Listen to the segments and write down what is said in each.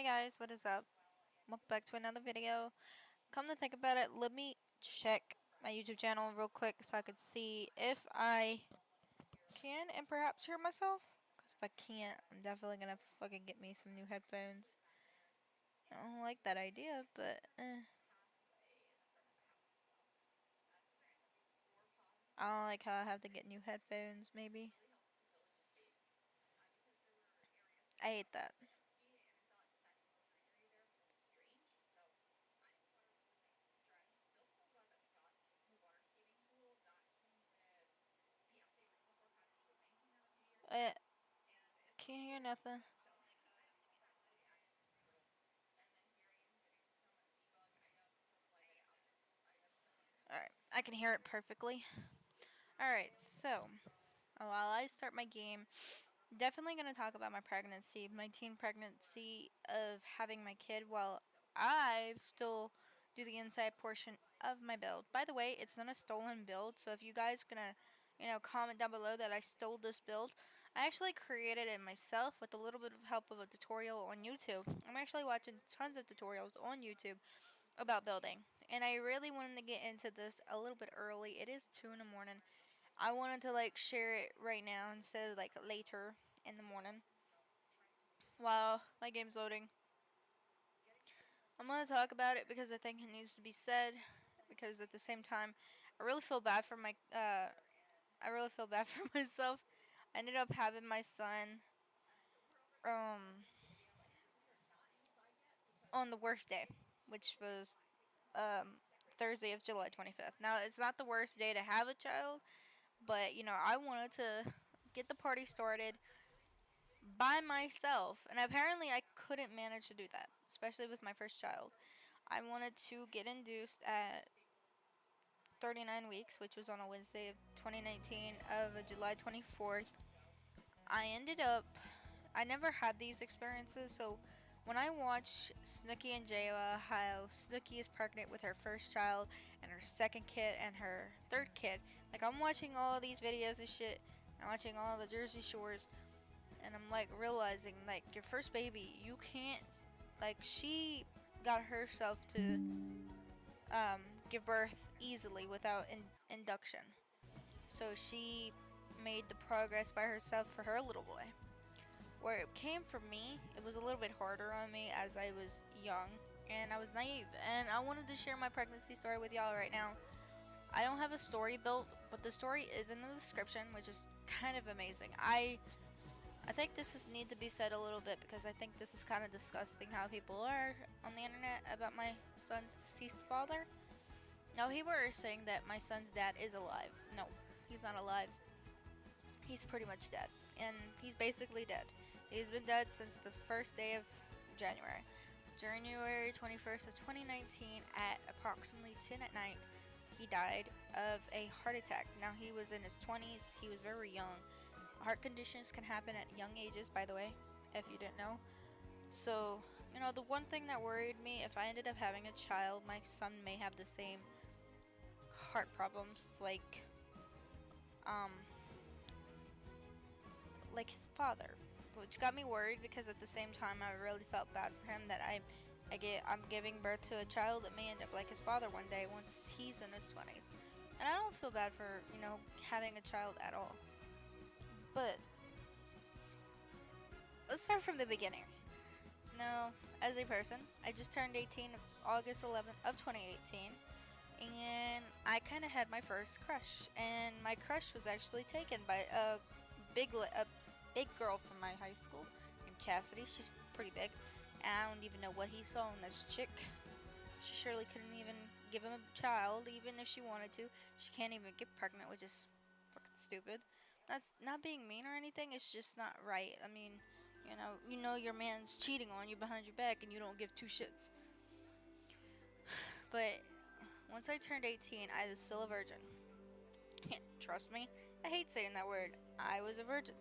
Hey guys, what is up? Welcome back to another video. Come to think about it, let me check my YouTube channel real quick so I could see if I can and perhaps hear myself. Because if I can't, I'm definitely gonna fucking get me some new headphones. I don't like that idea, but I don't like how I have to get new headphones, maybe. I hate that. Uh, can't hear nothing. Alright, I can hear it perfectly. Alright, so while I start my game, definitely going to talk about my pregnancy, my teen pregnancy of having my kid while I still do the inside portion of my build. By the way, it's not a stolen build, so if you guys going to, comment down below that I stole this build, I actually created it myself with a little bit of help of a tutorial on YouTube. I'm actually watching tons of tutorials on YouTube about building, and I really wanted to get into this a little bit early. It is 2 in the morning. I wanted to share it right now instead of later in the morning while my game's loading. I'm gonna talk about it because I think it needs to be said. Because at the same time, I really feel bad for I really feel bad for myself. I ended up having my son um on the worst day, which was Thursday of July 25th. Now it's not the worst day to have a child, but I wanted to get the party started by myself, and apparently I couldn't manage to do that, especially with my first child. I wanted to get induced at 39 weeks, which was on a Wednesday of 2019 of July 24th. I never had these experiences, so when I watch Snooki and Jayla, how Snooki is pregnant with her first child and her second kid and her third kid, I'm watching all these videos and shit, I'm watching all the Jersey Shores, and I'm realizing your first baby, you can't, she got herself to give birth easily without induction, so she made the progress by herself for her little boy. Where it came from me, it was a little bit harder on me as I was young and I was naive, and I wanted to share my pregnancy story with y'all right now. I don't have a story built, but the story is in the description, which is kind of amazing. I think this need to be said a little bit because I think this is kind of disgusting how people are on the internet about my son's deceased father. Now, people are saying that my son's dad is alive. No, he's not alive. He's pretty much dead, and he's basically dead. He's been dead since the first day of January. January 21st of 2019 at approximately 10 at night, he died of a heart attack. Now, he was in his 20s. He was very young. Heart conditions can happen at young ages, by the way, if you didn't know. So, the one thing that worried me, if I ended up having a child, my son may have the same heart problems like his father, which got me worried because at the same time I really felt bad for him that I'm giving birth to a child that may end up like his father one day once he's in his 20s. And I don't feel bad for, having a child at all. But let's start from the beginning. Now, as a person, I just turned 18 August 11th of 2018, and I kind of had my first crush, and my crush was actually taken by a big girl from my high school named Chastity. She's pretty big, and I don't even know what he saw in this chick. She surely couldn't even give him a child, even if she wanted to. She can't even get pregnant, which is fucking stupid. That's not being mean or anything, it's just not right. I mean, your man's cheating on you behind your back and you don't give two shits. But once I turned 18, I was still a virgin. Trust me, I hate saying that word. I was a virgin.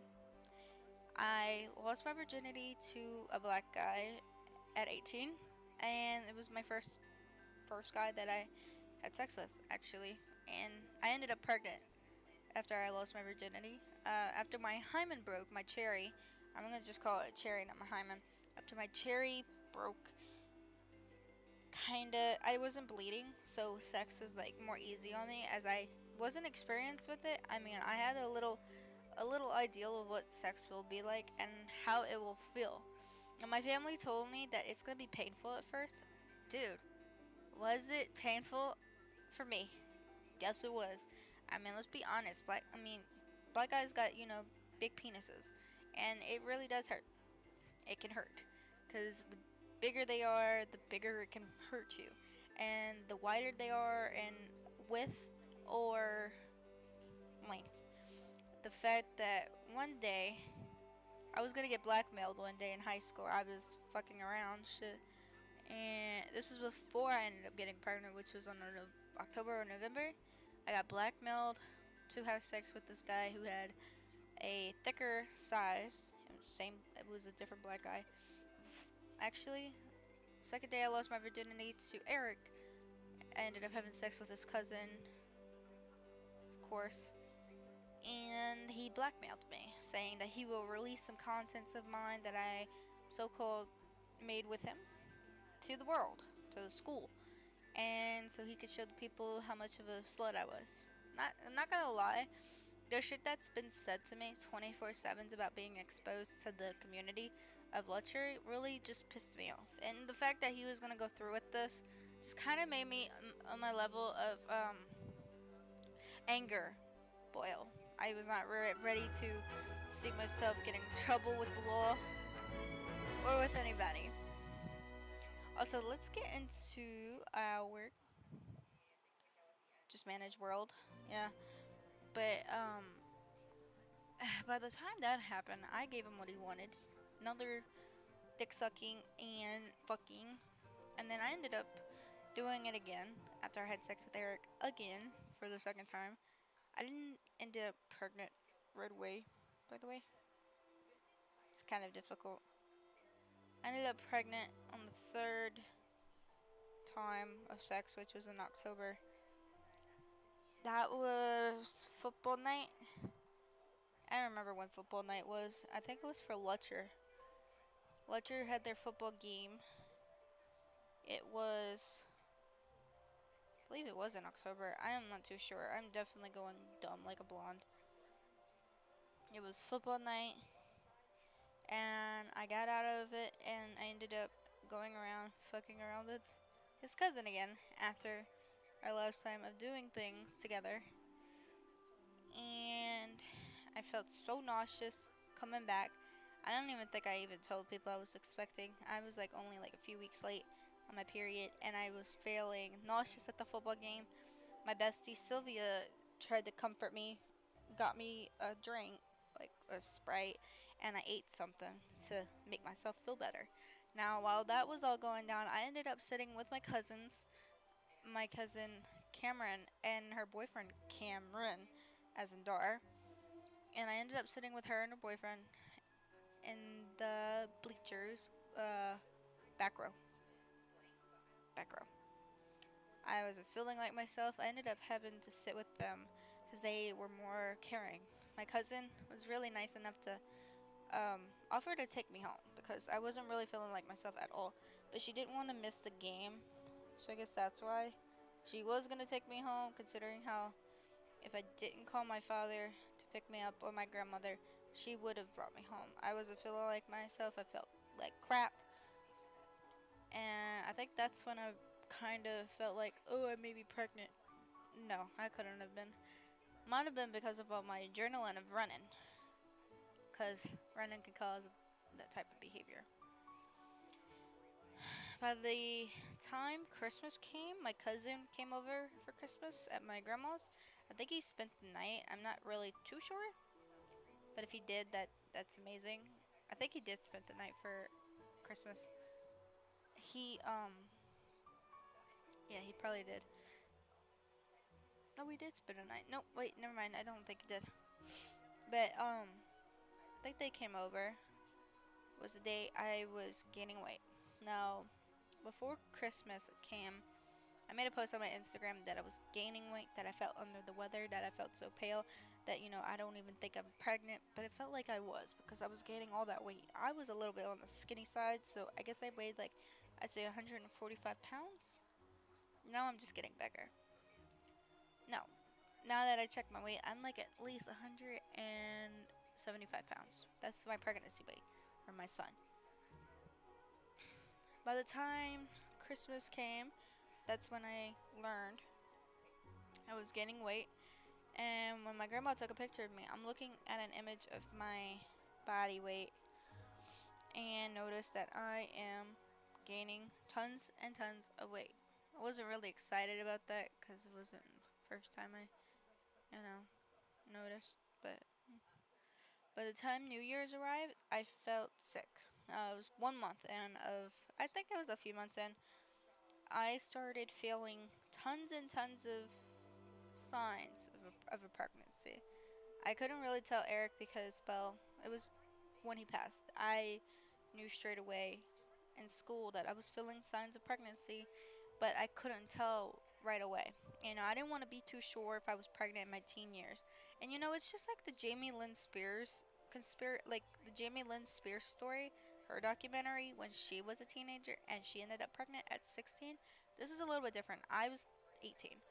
I lost my virginity to a black guy at 18, and it was my first guy that I had sex with, actually. And I ended up pregnant after I lost my virginity. After my hymen broke, my cherry, I'm gonna just call it a cherry, not my hymen. After my cherry broke. Kinda, I wasn't bleeding, so sex was like more easy on me as I wasn't experienced with it. I mean, I had a little ideal of what sex will be like and how it will feel. And my family told me that it's gonna be painful at first. Dude, was it painful for me? Yes, it was. I mean, let's be honest. Black guys got, big penises, and it really does hurt. It can hurt, because the bigger they are, the bigger it can hurt you, and the wider they are in width or length. The fact that one day I was gonna get blackmailed one day in high school. I was fucking around, shit, and this was before I ended up getting pregnant, which was on October or November. I got blackmailed to have sex with this guy who had a thicker size. It was a different black guy. Actually, second day I lost my virginity to Eric. I ended up having sex with his cousin, of course, and he blackmailed me, saying that he will release some contents of mine that I so-called made with him to the world, to the school, and so he could show the people how much of a slut I was. I'm not gonna lie, there's shit that's been said to me 24/7 about being exposed to the community of luxury really just pissed me off. And the fact that he was gonna go through with this just kind of made me on my level of anger boil. I was not ready to see myself getting in trouble with the law or with anybody. Also, let's get into our just manage world. Yeah. But by the time that happened, I gave him what he wanted. Another dick sucking and fucking. And then I ended up doing it again after I had sex with Eric again for the second time. I didn't end up pregnant right away, by the way. It's kind of difficult. I ended up pregnant on the third time of sex, which was in October. That was football night. I don't remember when football night was. I think it was for Lutcher. Lutcher had their football game. It was, I believe it was in October. I am not too sure. I'm definitely going dumb like a blonde. It was football night, and I got out of it, and I ended up going around, fucking around with his cousin again after our last time of doing things together. And I felt so nauseous coming back. I don't even think I even told people I was expecting. I was like only like a few weeks late on my period, and I was feeling nauseous at the football game. My bestie Sylvia tried to comfort me, got me a drink, like a Sprite, and I ate something to make myself feel better. Now, while that was all going down, I ended up sitting with my cousins, my cousin Cameron and her boyfriend Cameron, as in Dar, and I ended up sitting with her and her boyfriend in the bleachers, back row. Back row. I wasn't feeling like myself. I ended up having to sit with them because they were more caring. My cousin was really nice enough to offer to take me home because I wasn't really feeling like myself at all. But she didn't want to miss the game, so I guess that's why she was going to take me home, considering how if I didn't call my father to pick me up or my grandmother, she would have brought me home. I wasn't feeling like myself. I felt like crap. And I think that's when I kind of felt like, oh, I may be pregnant. No, I couldn't have been. Might have been because of all my adrenaline of running. Because running can cause that type of behavior. By the time Christmas came, my cousin came over for Christmas at my grandma's. I think he spent the night. I'm not really too sure. But if he did, that's amazing. I think he did spend the night for Christmas. Yeah, he probably did. No, we did spend a night. No, wait, never mind. I don't think he did. But, I think they came over. Was the day I was gaining weight. Now, before Christmas came, I made a post on my Instagram that I was gaining weight, that I felt under the weather, that I felt so pale, that, I don't even think I'm pregnant, but it felt like I was because I was gaining all that weight. I was a little bit on the skinny side, so I guess I weighed like, I'd say 145 pounds. Now I'm just getting bigger. No, now that I check my weight, I'm like at least 175 pounds. That's my pregnancy weight, or my son. By the time Christmas came, that's when I learned I was gaining weight. And when my grandma took a picture of me, I'm looking at an image of my body weight and noticed that I am gaining tons and tons of weight. I wasn't really excited about that because it wasn't the first time I, noticed. But by the time New Year's arrived, I felt sick. It was 1 month in of, I think it was a few months in, I started feeling tons and tons of signs of a pregnancy. I couldn't really tell Eric because, well, it was when he passed. I knew straight away in school that I was feeling signs of pregnancy, but I couldn't tell right away. I didn't want to be too sure if I was pregnant in my teen years. And it's just like the Jamie Lynn Spears like the Jamie Lynn Spears story, her documentary when she was a teenager and she ended up pregnant at 16. This is a little bit different. I was 18.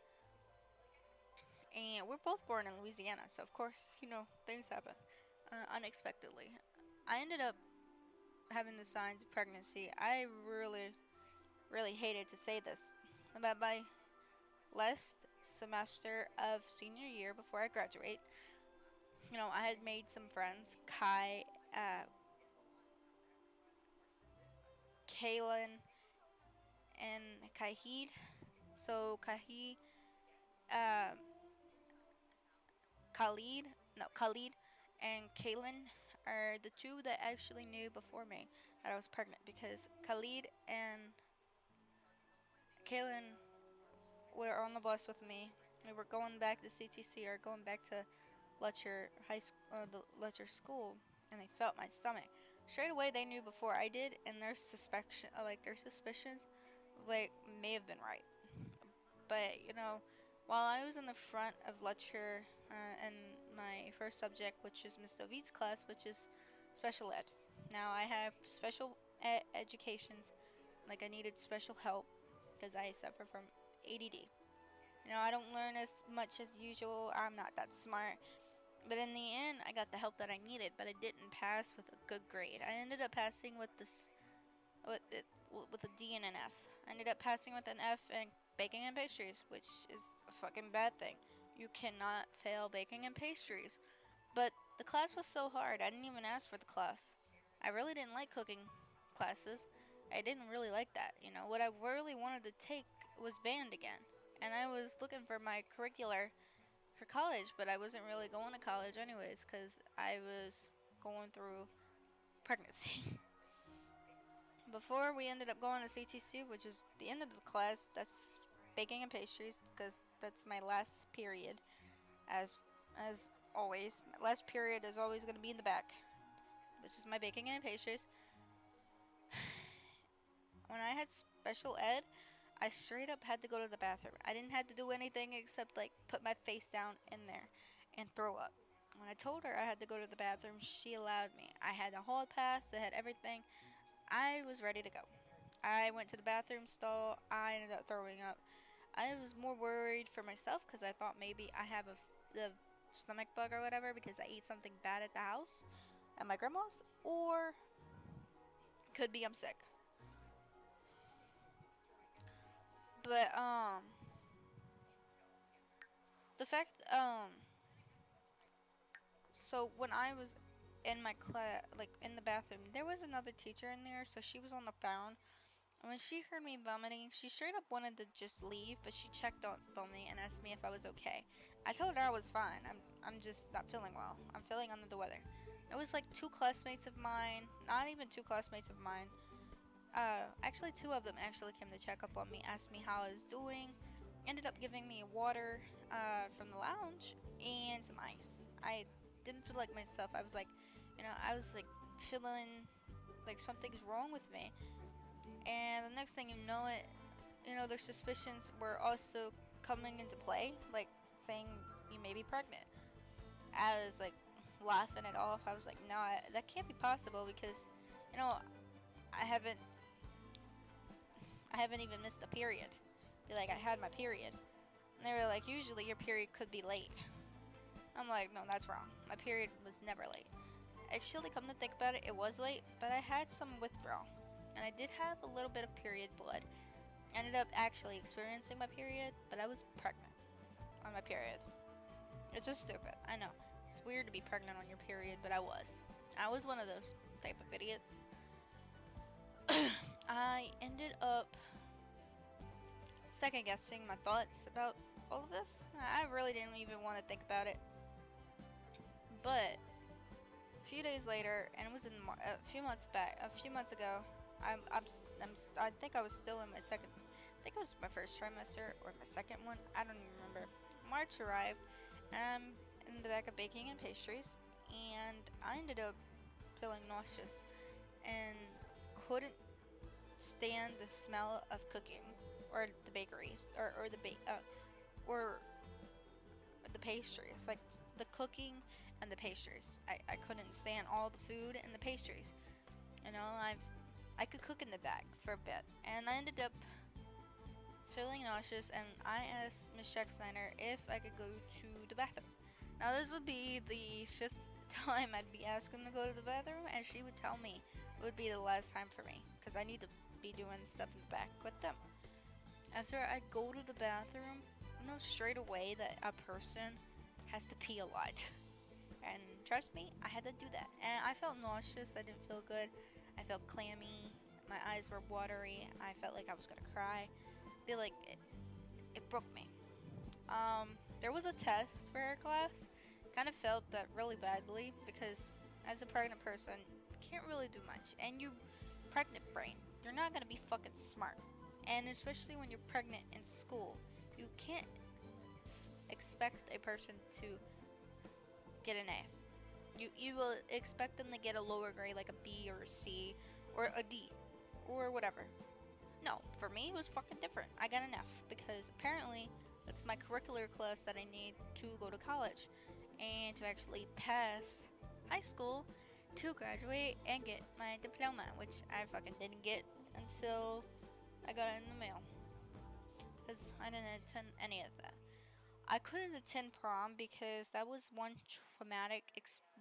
And we're both born in Louisiana, so of course, things happen unexpectedly. I ended up having the signs of pregnancy. I really, really hated to say this, but by last semester of senior year before I graduate, I had made some friends, Kai, Kaylin, and Kahid. So uh, Khalid, and Kaylin are the two that actually knew before me that I was pregnant because Khalid and Kaylin were on the bus with me. We were going back to CTC or going back to the Letcher school, and they felt my stomach. Straight away, they knew before I did, and their suspicions, may have been right. But while I was in the front of lecture in my first subject, which is Miss David's class, which is special ed. Now I have special educations, like I needed special help because I suffer from ADD. I don't learn as much as usual. I'm not that smart. But in the end, I got the help that I needed, but I didn't pass with a good grade. I ended up passing with with, it, with a D and an F. I ended up passing with an F in baking and pastries, which is a fucking bad thing. You cannot fail baking and pastries. But the class was so hard, I didn't even ask for the class. I really didn't like cooking classes. I didn't really like that. What I really wanted to take was band again. And I was looking for my curricular for college, but I wasn't really going to college anyways because I was going through pregnancy. Before we ended up going to CTC, which is the end of the class, that's baking and pastries because that's my last period. As always, my last period is always going to be in the back, which is my baking and pastries. When I had special ed, I straight up had to go to the bathroom. I didn't have to do anything except put my face down in there and throw up. When I told her I had to go to the bathroom, she allowed me. I had a hall pass, I had everything. I was ready to go. I went to the bathroom stall. I ended up throwing up. I was more worried for myself because I thought maybe I have the stomach bug or whatever because I ate something bad at the house at my grandma's, or could be I'm sick. But the fact so when I was in my class, in the bathroom, there was another teacher in there, so she was on the phone. And when she heard me vomiting, she straight up wanted to just leave, but she checked on me and asked me if I was okay. I told her I was fine. I'm just not feeling well. I'm feeling under the weather. It was like two classmates of mine, not even two classmates of mine. Actually, two of them actually came to check up on me, asked me how I was doing, ended up giving me water from the lounge and some ice. I didn't feel like myself. I was feeling like something's wrong with me. And the next thing you know their suspicions were also coming into play, like saying you may be pregnant. I was like laughing it off. I was like, no, that can't be possible because, you know, I haven't I haven't even missed a period. Be like, I had my period. And they were like, usually your period could be late. I'm like, no, that's wrong. My period was never late. Actually, come to think about it, it was late, but I had some withdrawal. And I did have a little bit of period blood. I ended up actually experiencing my period, but I was pregnant on my period. It's just stupid. I know. It's weird to be pregnant on your period, but I was. I was one of those type of idiots. I ended up second guessing my thoughts about all of this. I really didn't even want to think about it. But a few days later, and it was a few months ago, I think I was still in my second, I think it was my first trimester or my second one, I don't even remember. March arrived, and I'm in the back of baking and pastries, and I ended up feeling nauseous and couldn't stand the smell of cooking or the bakeries or the pastries, like the cooking and the pastries. I couldn't stand all the food and the pastries. You know, I could cook in the back for a bit, and I ended up feeling nauseous, and I asked Miss Schecksteiner if I could go to the bathroom. Now this would be the fifth time I'd be asking to go to the bathroom, and she would tell me it would be the last time for me because I need to be doing stuff in the back with them. After I go to the bathroom, I know straight away that a person has to pee a lot. And trust me, I had to do that. And I felt nauseous, I didn't feel good. I felt clammy, my eyes were watery, I felt like I was gonna cry. I feel like it broke me. There was a test for her class. Kind of felt that really badly because as a pregnant person, you can't really do much. And you pregnant brain, you're not gonna be fucking smart. And especially when you're pregnant in school, you can't expect a person to get an A. You will expect them to get a lower grade like a B or a C or a D or whatever. No, for me it was fucking different. I got an F because apparently that's my curricular class that I need to go to college and to actually pass high school to graduate and get my diploma, which I fucking didn't get until I got it in the mail because I didn't attend any of that. I couldn't attend prom because that was one traumatic,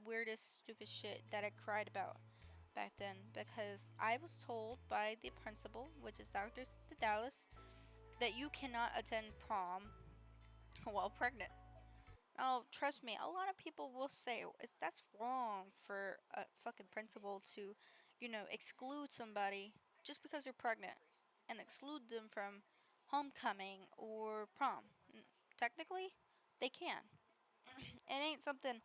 weirdest, stupid shit that I cried about back then. Because I was told by the principal, which is Dr. Dallas, that you cannot attend prom while pregnant. Oh, trust me, a lot of people will say that's wrong for a fucking principal to, exclude somebody just because you're pregnant and exclude them from homecoming or prom. Technically, they can. It ain't something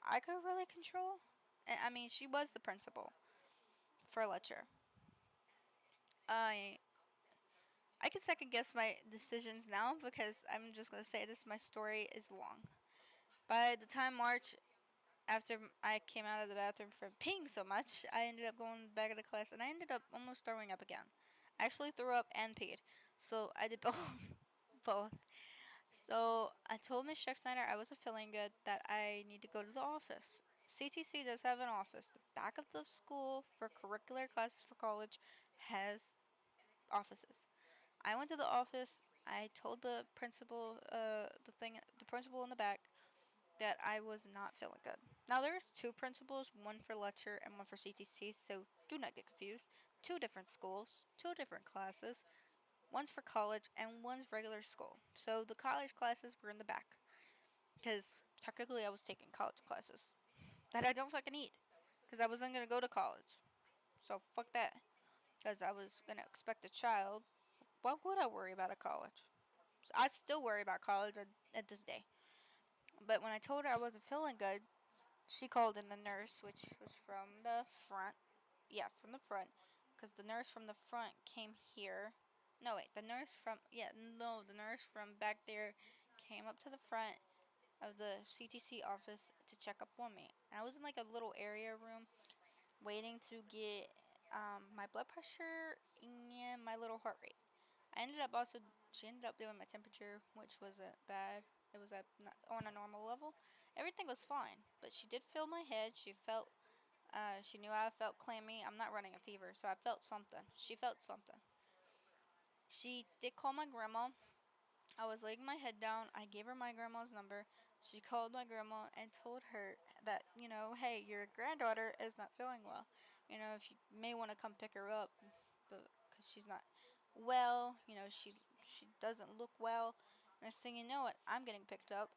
I could really control. I mean, she was the principal for a lecture. I I can second guess my decisions now because I'm just gonna say this. My story is long. By the time March, after I came out of the bathroom from peeing so much, I ended up going back of the class and I ended up almost throwing up again. I actually threw up and peed, so I did both. both. So I told Miss Schecksteiner I wasn't feeling good, that I need to go to the office. CTC does have an office. The back of the school for curricular classes for college has offices. I went to the office. I told the principal in the back, that I was not feeling good. Now there's two principals, one for lecture and one for CTC, so do not get confused. Two different schools, two different classes. One's for college and one's regular school. So the college classes were in the back because technically I was taking college classes that I don't fucking need because I wasn't gonna go to college. So fuck that. Because I was gonna expect a child. Why would I worry about a college? I still worry about college at this day. But when I told her I wasn't feeling good, she called in the nurse, which was from the front. Yeah, from the front. Because the nurse from the front came here. No, wait, the nurse from. Yeah, no, the nurse from back there came up to the front of the CTC office to check up on me. And I was in like a little area room waiting to get my blood pressure and my little heart rate. I ended up also. She ended up doing my temperature, which wasn't bad. It was on a normal level. Everything was fine, but she did feel my head. She knew I felt clammy. I'm not running a fever, so I felt something. She felt something. She did call my grandma. I was laying my head down. I gave her my grandma's number. She called my grandma and told her that, hey, your granddaughter is not feeling well. If you may want to come pick her up, because she's not well. She doesn't look well. Next thing you know it, I'm getting picked up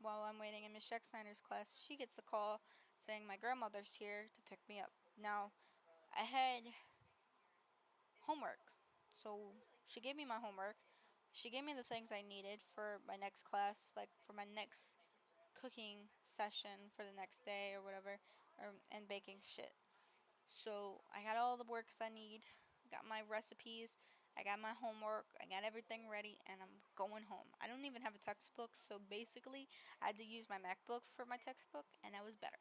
while I'm waiting in Miss Schecksnyder's class. She gets a call saying my grandmother's here to pick me up. Now, I had homework, so she gave me my homework. She gave me the things I needed for my next class, like for my next cooking session for the next day or whatever, and baking shit. So I got all the works I need, got my recipes, I got my homework, I got everything ready, and I'm going home. I don't even have a textbook, so basically I had to use my MacBook for my textbook, and that was better.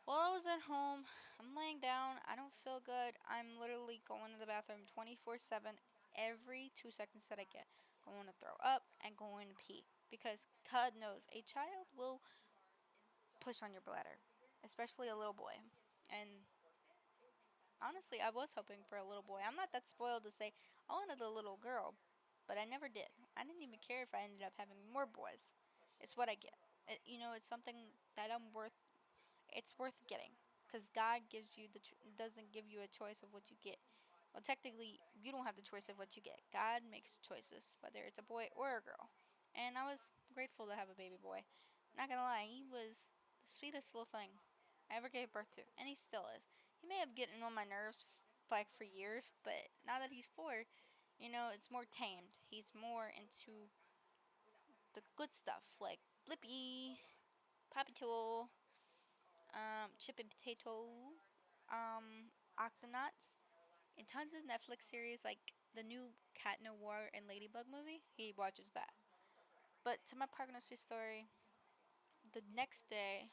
While I was at home, I'm laying down, I don't feel good. I'm literally going to the bathroom 24/7 every 2 seconds that I get. Going to throw up and going to pee. Because God knows, a child will push on your bladder, especially a little boy. And honestly, I was hoping for a little boy. I'm not that spoiled to say I wanted a little girl, but I never did. I didn't even care if I ended up having more boys. It's what I get. It's something that it's worth getting, because God doesn't give you a choice of what you get. Well, technically, you don't have the choice of what you get. God makes choices, whether it's a boy or a girl. And I was grateful to have a baby boy. Not gonna lie, he was the sweetest little thing I ever gave birth to, and he still is. He may have gotten on my nerves like for years, but now that he's 4, it's more tamed. He's more into the good stuff, like Blippi, Papi Tool, Chip and Potato, Octonauts, and tons of Netflix series like the new Cat Noir and Ladybug movie. He watches that. But to my pregnancy story, the next day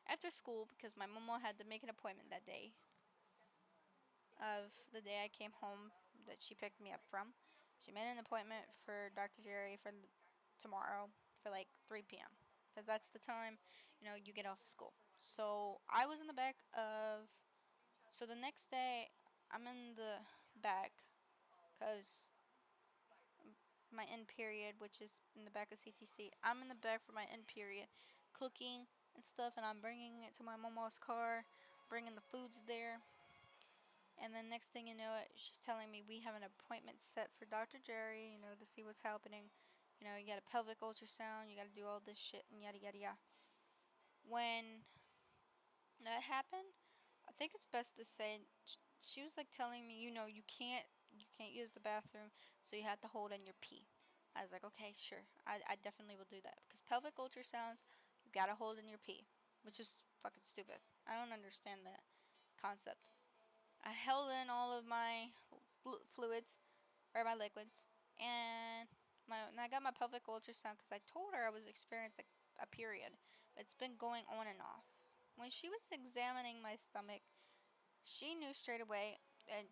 after school, because my mama had to make an appointment that day of the day I came home that she picked me up from, she made an appointment for Dr. Jerry for tomorrow for like 3 p.m. because that's the time you get off school. So I was in the back of. So the next day, I'm in the back because my end period, which is in the back of CTC, I'm in the back for my end period, cooking and stuff, and I'm bringing it to my mama's car, bringing the foods there. And then next thing you know, she's telling me we have an appointment set for Dr. Jerry, to see what's happening. You got a pelvic ultrasound, you got to do all this shit, and yada yada yada. When that happened, I think it's best to say she was like telling me, you can't use the bathroom, so you have to hold in your pee. I was like, okay, sure, I definitely will do that, because pelvic ultrasounds, you gotta hold in your pee, which is fucking stupid. I don't understand that concept. I held in all of my fluids, or my liquids, and I got my pelvic ultrasound because I told her I was experiencing a period. It's been going on and off. When she was examining my stomach, she knew straight away, and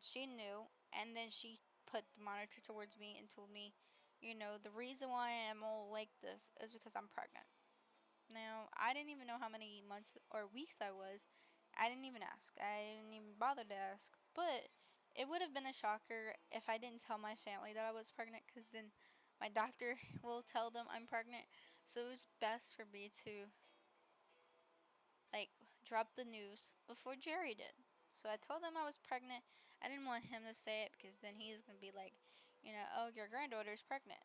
then she put the monitor towards me and told me, the reason why I'm all like this is because I'm pregnant. Now, I didn't even know how many months or weeks I was. I didn't even ask. I didn't even bother to ask. But it would have been a shocker if I didn't tell my family that I was pregnant, because then my doctor will tell them I'm pregnant. So it was best for me to like drop the news before Jerry did. So I told them I was pregnant. I didn't want him to say it, because then he's gonna be like, oh, your granddaughter's pregnant.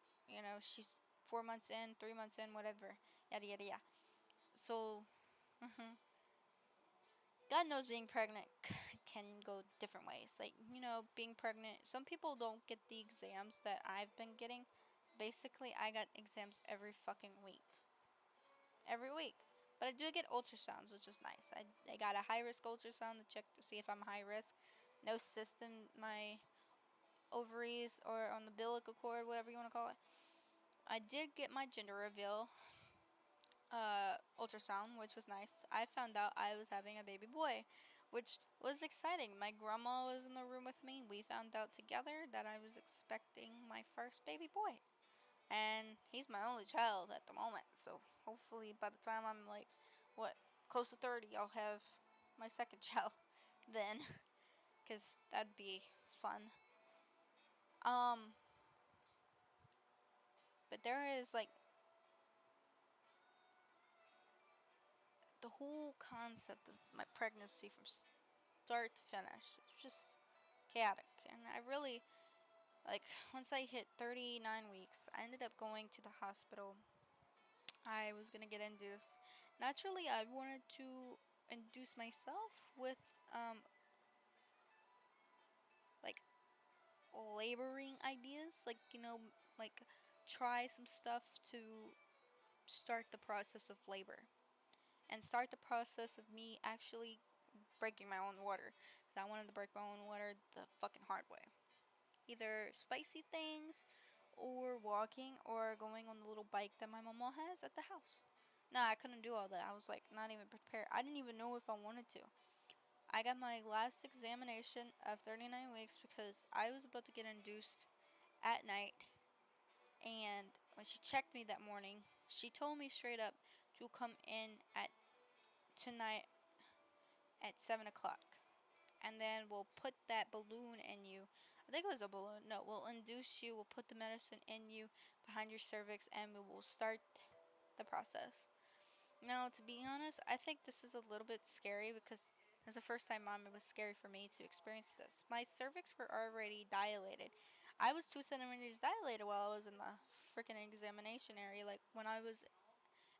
She's 4 months in, 3 months in, whatever, yada yada yada. So, God knows being pregnant can go different ways. Like, being pregnant, some people don't get the exams that I've been getting. Basically, I got exams every fucking week. Every week. But I do get ultrasounds, which is nice. I got a high risk ultrasound to check to see if I'm high risk. No cyst in my ovaries or on the umbilical cord, whatever you want to call it. I did get my gender reveal ultrasound, which was nice. I found out I was having a baby boy, which was exciting. My grandma was in the room with me. We found out together that I was expecting my first baby boy. and he's my only child at the moment. So hopefully by the time I'm like, what, close to 30, I'll have my second child then, because that'd be fun. Um, but there is like the whole concept of my pregnancy from start to finish. It's just chaotic, and I really like once I hit 39 weeks, I ended up going to the hospital. I was gonna get induced. Naturally, I wanted to induce myself with like laboring ideas, like like try some stuff to start the process of labor and start the process of me actually breaking my own water. Because I wanted to break my own water the fucking hard way. Either spicy things, or walking, or going on the little bike that my mama has at the house. Nah, I couldn't do all that. I was like not even prepared. I didn't even know if I wanted to. I got my last examination of 39 weeks because I was about to get induced at night. And when she checked me that morning, she told me straight up to come in at tonight at 7 o'clock. And then we'll put that balloon in you. I think it was a balloon. No, we'll induce you. We'll put the medicine in you behind your cervix, and we will start the process. Now, to be honest, I think this is a little bit scary because as a first time mom, it was scary for me to experience this. My cervix were already dilated. I was 2 centimeters dilated while I was in the freaking examination area, like when I was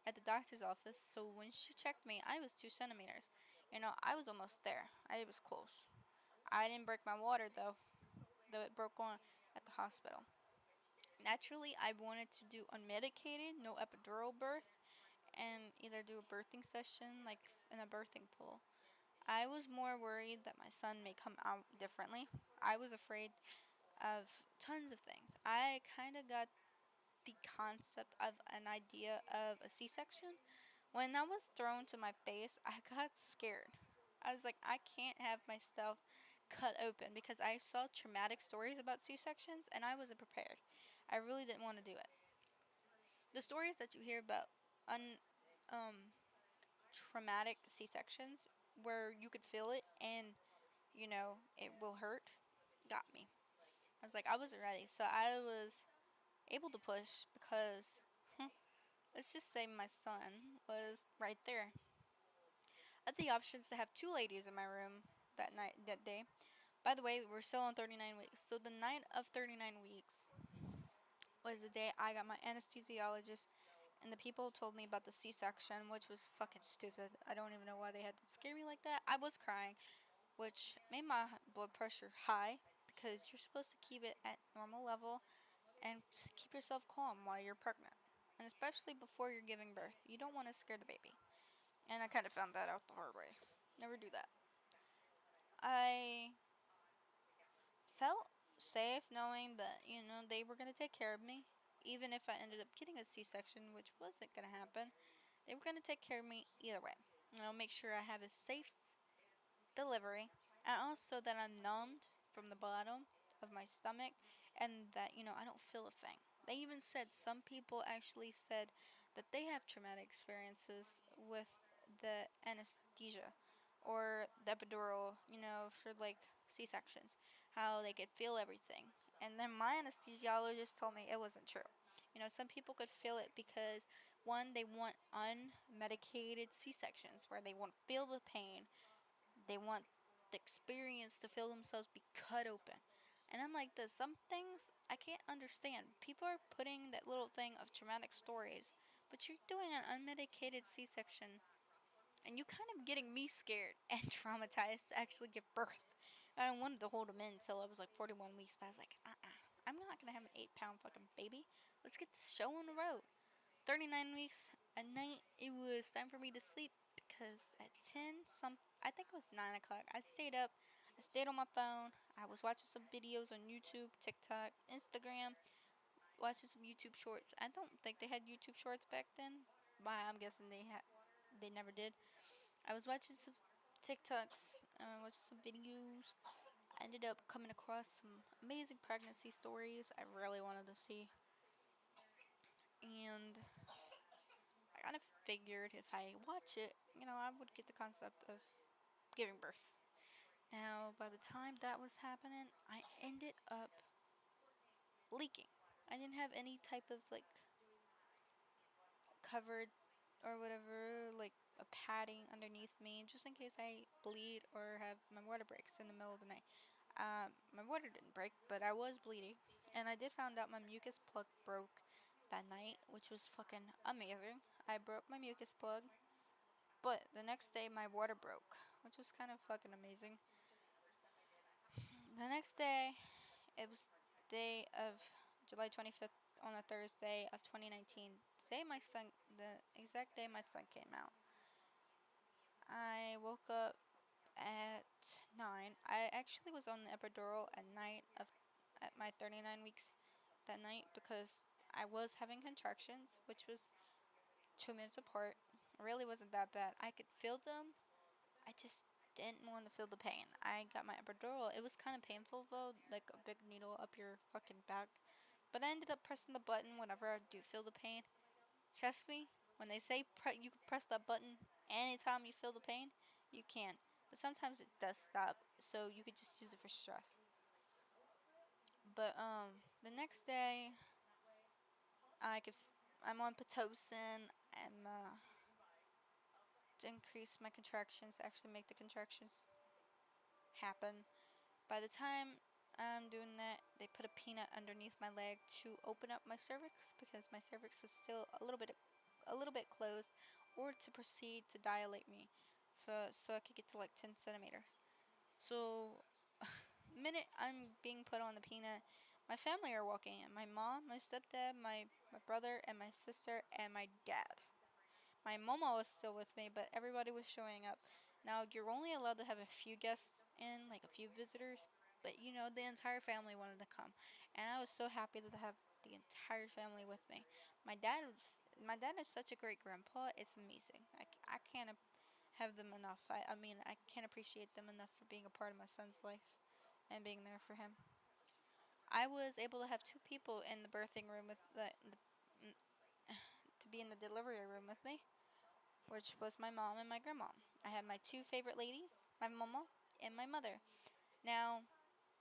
at the doctor's office. So when she checked me, I was 2 centimeters. I was almost there. I was close. I didn't break my water though it broke on at the hospital. Naturally, I wanted to do unmedicated, no epidural birth, and either do a birthing session like in a birthing pool. I was more worried that my son may come out differently. I was afraid of tons of things. I kind of got the concept of an idea of a C section. When that was thrown to my face, I got scared. I was like, I can't have myself cut open because I saw traumatic stories about C sections and I wasn't prepared. I really didn't want to do it. The stories that you hear about um, traumatic C sections where you could feel it and it will hurt got me. I was like, I wasn't ready, so I was able to push because let's just say my son was right there. I had the options to have two ladies in my room that day. By the way, we're still on 39 weeks. So the night of 39 weeks was the day I got my anesthesiologist, and the people told me about the C-section, which was fucking stupid. I don't even know why they had to scare me like that. I was crying, which made my blood pressure high because you're supposed to keep it at normal level and keep yourself calm while you're pregnant, and especially before you're giving birth. You don't want to scare the baby. And I kind of found that out the hard way. Never do that. I felt safe knowing that, they were going to take care of me. Even if I ended up getting a C section, which wasn't going to happen, they were going to take care of me either way. Make sure I have a safe delivery, and also that I'm numbed from the bottom of my stomach, and that, I don't feel a thing. They even said some people actually said that they have traumatic experiences with the anesthesia or the epidural, for like C sections, how they could feel everything. And then my anesthesiologist told me it wasn't true. Some people could feel it because one, they want unmedicated C sections where they won't feel the pain, they want the experience to feel themselves be cut open. And I'm like, there's some things I can't understand. People are putting that little thing of traumatic stories, but you're doing an unmedicated C section, and you kind of getting me scared and traumatized to actually give birth. And I wanted to hold him in until I was like 41 weeks, but I was like, I'm not gonna have an 8-pound fucking baby. Let's get this show on the road. 39 weeks, at night, it was time for me to sleep because at 10, I think it was 9 o'clock, I stayed up. I stayed on my phone. I was watching some videos on YouTube, TikTok, Instagram, watching some YouTube shorts. I don't think they had YouTube shorts back then, but I'm guessing they never did. I was watching some TikToks, watching some videos. I ended up coming across some amazing pregnancy stories I really wanted to see. And I kind of figured if I watch it, I would get the concept of giving birth. Now, by the time that was happening, I ended up leaking. I didn't have any type of like covered or whatever, like a padding underneath me, just in case I bleed or have my water breaks in the middle of the night. My water didn't break, but I was bleeding, and I did find out my mucus plug broke that night, which was fucking amazing. I broke my mucus plug, but the next day my water broke, which was kind of fucking amazing. The next day, it was the day of July 25th on a Thursday of 2019. The exact day my son came out. I woke up at 9. I actually was on the epidural at my 39 weeks that night because I was having contractions, which was 2 minutes apart. It really wasn't that bad. I could feel them. I just didn't want to feel the pain. I got my epidural. It was kind of painful though, like a big needle up your fucking back. But I ended up pressing the button whenever I do feel the pain. Trust me, when they say you can press that button anytime you feel the pain, you can. But sometimes it does stop, so you could just use it for stress. But the next day, I'm on pitocin and to increase my contractions, actually make the contractions happen. By the time I'm doing that, they put a peanut underneath my leg to open up my cervix because my cervix was still a little bit closed, or to proceed to dilate me, so I could get to like 10 centimeters. So, the minute I'm being put on the peanut, my family are walking in. My mom, my stepdad, my brother, and my sister, and my dad. My mama was still with me, but everybody was showing up. Now, you're only allowed to have a few guests in, like a few visitors, but the entire family wanted to come. And I was so happy to have the entire family with me. My dad is such a great grandpa. It's amazing. I can't have them enough. I mean, I can't appreciate them enough for being a part of my son's life and being there for him. I was able to have two people in the birthing room to be in the delivery room with me, which was my mom and my grandma. I had my two favorite ladies, my mama and my mother. Now,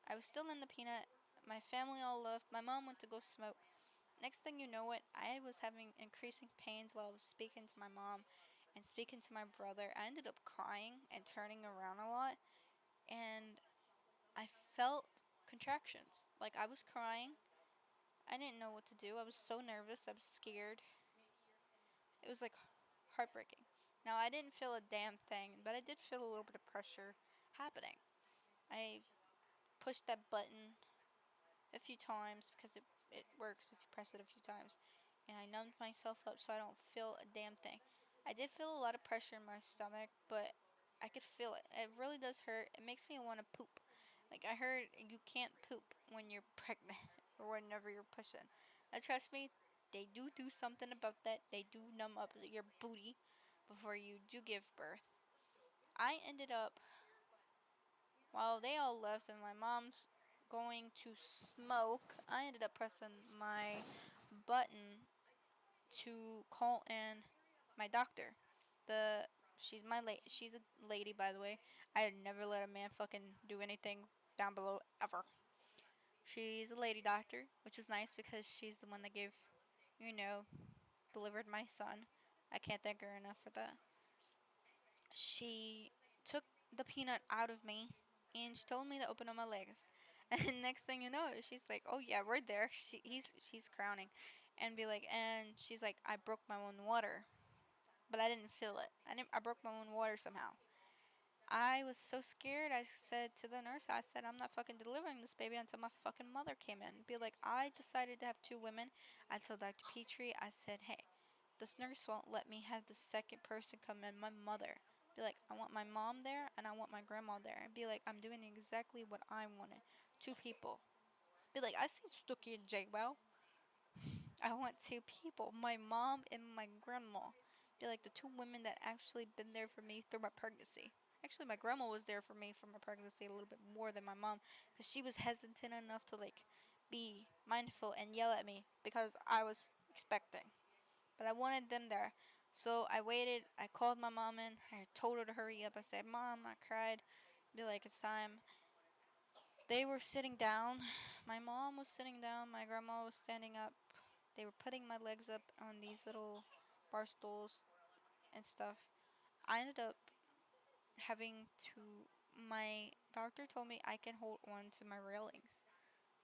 I was still in the peanut. My family all left. My mom went to go smoke. Next thing you know it, I was having increasing pains while I was speaking to my mom and speaking to my brother. I ended up crying and turning around a lot, and I felt contractions. Like I was crying. I didn't know what to do. I was so nervous. I was scared. It was like heartbreaking. Now, I didn't feel a damn thing, but I did feel a little bit of pressure happening. I pushed that button a few times because it works if you press it a few times. And I numbed myself up so I don't feel a damn thing. I did feel a lot of pressure in my stomach, but I could feel it. It really does hurt. It makes me want to poop. Like I heard you can't poop when you're pregnant or whenever you're pushing. Now trust me, they do something about that. They do numb up your booty before you do give birth. I ended up, while they all left and my mom's going to smoke, I ended up pressing my button to call in my doctor. The she's a lady, by the way. I had never let a man fucking do anything down below ever. She's a lady doctor, which is nice because she's the one that you know, delivered my son. I can't thank her enough for that. She took the peanut out of me and she told me to open up my legs. And next thing you know, she's like, "Oh yeah, we're there." She's crowning, and she's like, "I broke my own water, but I didn't feel it. I broke my own water somehow." I was so scared. I said to the nurse, I said, "I'm not fucking delivering this baby until my fucking mother came in." I decided to have two women. I told Dr. Petrie, I said, "Hey, this nurse won't let me have the second person come in, my mother." I want my mom there and I want my grandma there. I'm doing exactly what I wanted. Two people. I seen Stooky and J-Well. I want two people, my mom and my grandma. The two women that actually been there for me through my pregnancy. Actually, my grandma was there for me for my pregnancy a little bit more than my mom because she was hesitant enough to be mindful and yell at me because I was expecting. But I wanted them there. So I waited. I called my mom in. I told her to hurry up. I said, Mom, I cried. Be like, it's time. They were sitting down. My mom was sitting down. My grandma was standing up. They were putting my legs up on these little bar stools and stuff. I ended up having to. My doctor told me I can hold on to my railings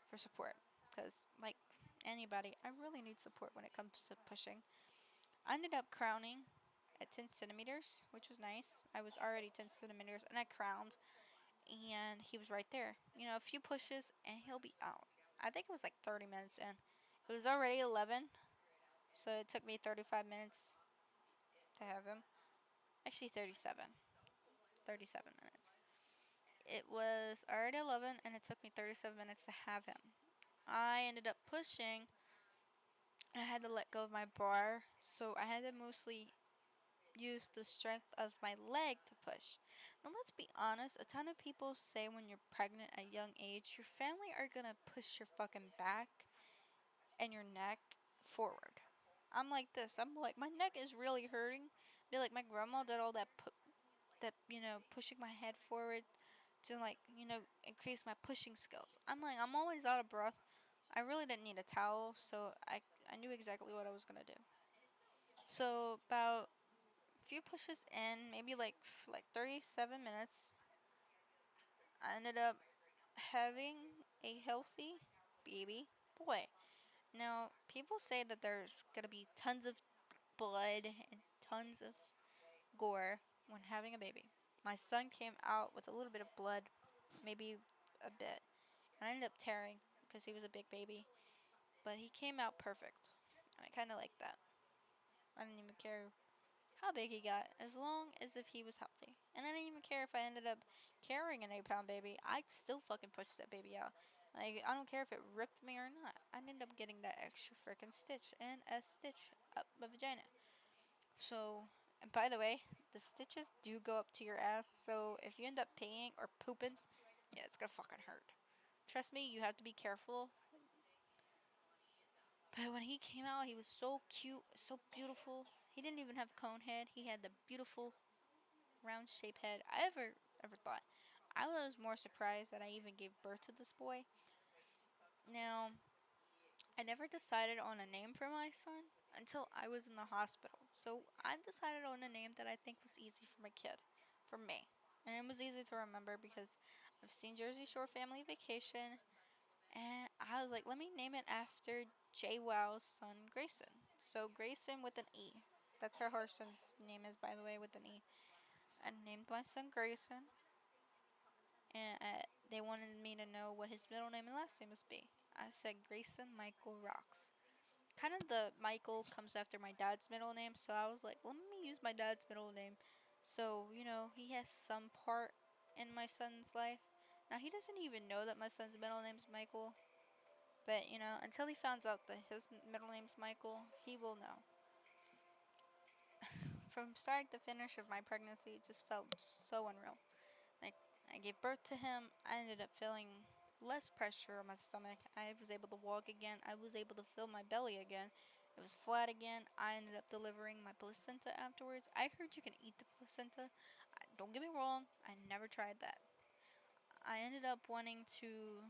for support. Because, like anybody, I really need support when it comes to pushing. I ended up crowning at 10 centimeters, which was nice. I was already 10 centimeters, and I crowned, and he was right there. You know, a few pushes, and he'll be out. I think it was like 30 minutes in. It was already 11, so it took me 35 minutes to have him. Actually, 37. 37 minutes. It was already 11, and it took me 37 minutes to have him. I ended up pushing. I had to let go of my bar, so I had to mostly use the strength of my leg to push. Now, let's be honest, a ton of people say when you're pregnant at a young age, your family are gonna push your fucking back and your neck forward. I'm like this. I'm like, my neck is really hurting. Be like, my grandma did all that, pushing my head forward to, like, increase my pushing skills. I'm like, I'm always out of breath. I really didn't need a towel, so I knew exactly what I was gonna do. So about few pushes in, maybe like 37 minutes, I ended up having a healthy baby boy. Now, people say that there's gonna be tons of blood and tons of gore when having a baby. My son came out with a little bit of blood, maybe a bit, and I ended up tearing because he was a big baby. But he came out perfect, and I kind of like that. I didn't even care how big he got, as long as if he was healthy. And I didn't even care if I ended up carrying an 8-pound baby. I still fucking pushed that baby out. Like, I don't care if it ripped me or not. I ended up getting that extra freaking stitch and a stitch up my vagina. So, and by the way, the stitches do go up to your ass. So if you end up peeing or pooping, yeah, it's gonna fucking hurt. Trust me, you have to be careful. But when he came out, he was so cute, so beautiful. He didn't even have a cone head. He had the beautiful round shaped head I ever thought. I was more surprised that I even gave birth to this boy. Now, I never decided on a name for my son until I was in the hospital. So I decided on a name that I think was easy for my kid, for me. And it was easy to remember because I've seen Jersey Shore Family Vacation, and I was like, let me name it after Jay Wow's son, Greyson. So Greyson with an E. That's her son's name is, by the way, with an E. I named my son Greyson, and they wanted me to know what his middle name and last name must be. I said Greyson Michael Rocks. Kind of the Michael comes after my dad's middle name, so I was like, let me use my dad's middle name. So, he has some part in my son's life. Now, he doesn't even know that my son's middle name's Michael, but, until he finds out that his middle name's Michael, he will know. From start to finish of my pregnancy, it just felt so unreal. Like, I gave birth to him. I ended up feeling less pressure on my stomach. I was able to walk again. I was able to feel my belly again. It was flat again. I ended up delivering my placenta afterwards. I heard you can eat the placenta. Don't get me wrong, I never tried that. I ended up wanting to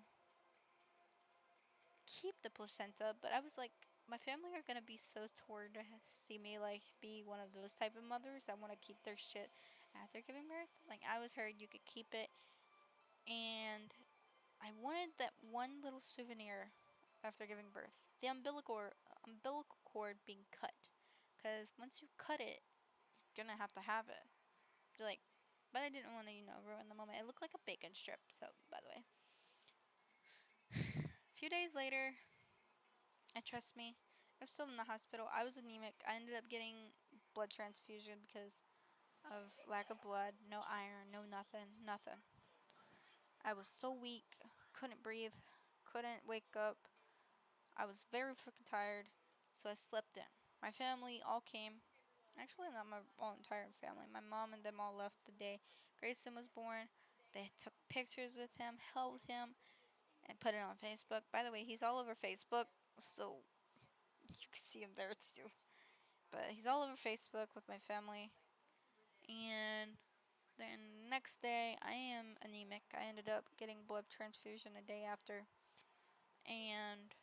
keep the placenta, but I was like, my family are gonna be so torn to see me like be one of those type of mothers that want to keep their shit after giving birth. Like, I was heard you could keep it, and I wanted that one little souvenir after giving birth. The umbilical cord being cut. Because once you cut it, you're going to have it. Like, but I didn't want to, ruin the moment. It looked like a bacon strip, so, by the way. A few days later, and trust me, I was still in the hospital. I was anemic. I ended up getting blood transfusion because of lack of blood, no iron, no nothing, nothing. I was so weak, couldn't breathe, couldn't wake up. I was very freaking tired, so I slept in. My family all came. Actually, not my whole entire family. My mom and them all left the day Greyson was born. They took pictures with him, held him, and put it on Facebook. By the way, he's all over Facebook, so You can see him there too. But he's all over Facebook with my family. And then next day, I am anemic. I ended up getting blood transfusion a day after. And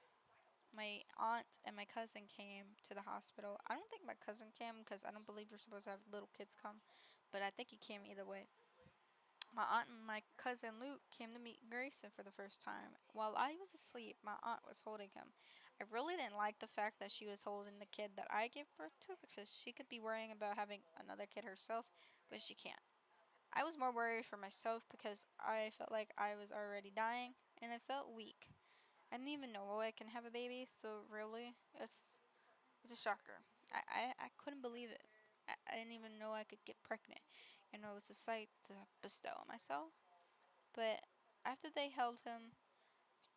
my aunt and my cousin came to the hospital. I don't think my cousin came because I don't believe you're supposed to have little kids come. But I think he came either way. My aunt and my cousin Luke came to meet Greyson for the first time. While I was asleep, my aunt was holding him. I really didn't like the fact that she was holding the kid that I gave birth to because she could be worrying about having another kid herself, but she can't. I was more worried for myself because I felt like I was already dying and I felt weak. I didn't even know I can have a baby, so really, it's a shocker. I couldn't believe it. I didn't even know I could get pregnant. You know, it was a sight to bestow on myself. But after they held him,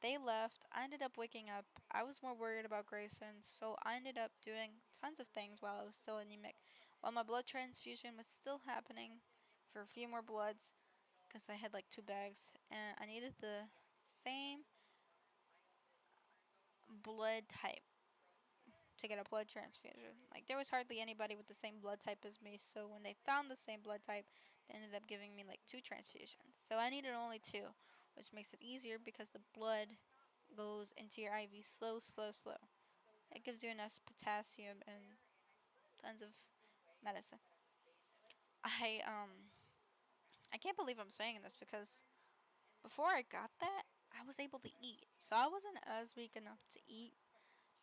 they left. I ended up waking up. I was more worried about Grayson, so I ended up doing tons of things while I was still anemic. While my blood transfusion was still happening for a few more bloods, because I had like 2 bags, and I needed the same blood type to get a blood transfusion. Like, there was hardly anybody with the same blood type as me, so when they found the same blood type, they ended up giving me like 2 transfusions. So I needed only 2, which makes it easier because the blood goes into your IV slow, slow, slow. It gives you enough potassium and tons of medicine. I um I can't believe I'm saying this because before I got that, I was able to eat. So I wasn't as weak enough to eat.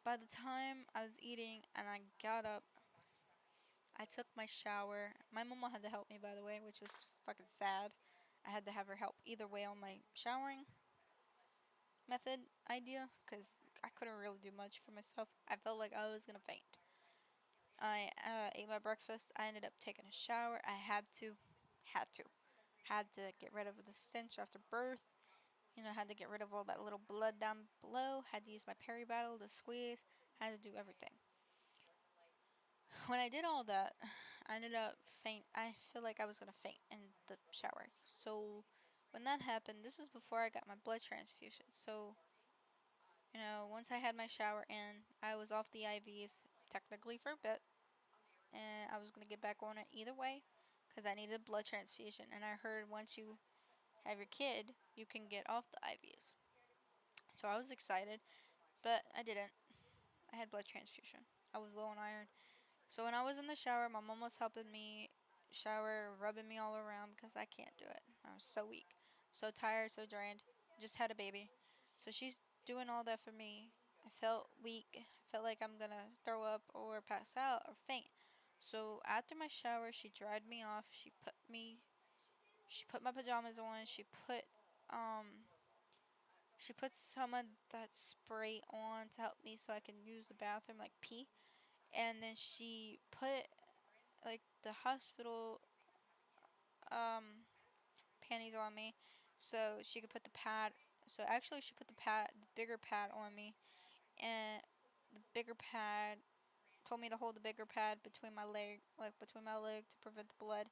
By the time I was eating and I got up, I took my shower. My mama had to help me, by the way, which was fucking sad. I had to have her help either way on my showering method idea because I couldn't really do much for myself. I felt like I was gonna faint. I ate my breakfast. I ended up taking a shower. I had to get rid of the stench after birth. You know, had to get rid of all that little blood down below. Had to use my peri-bottle to squeeze. Had to do everything. When I did all that, I ended up faint. I feel like I was gonna faint in the shower. So when that happened, this was before I got my blood transfusion. So once I had my shower in, I was off the IVs technically for a bit, and I was gonna get back on it either way, because I needed a blood transfusion. And I heard once you have your kid, you can get off the IVs. So I was excited, but I didn't. I had blood transfusion. I was low on iron. So when I was in the shower, my mom was helping me shower, rubbing me all around because I can't do it. I was so weak, so tired, so drained. Just had a baby. So she's doing all that for me. I felt weak. I felt like I'm gonna throw up or pass out or faint. So after my shower, she dried me off. She put my pajamas on. She put some of that spray on to help me so I can use the bathroom like pee. And then she put like the hospital um panties on me so she could put the pad. So actually she put the bigger pad on me, and the bigger pad told me to hold the bigger pad between my leg to prevent the blood.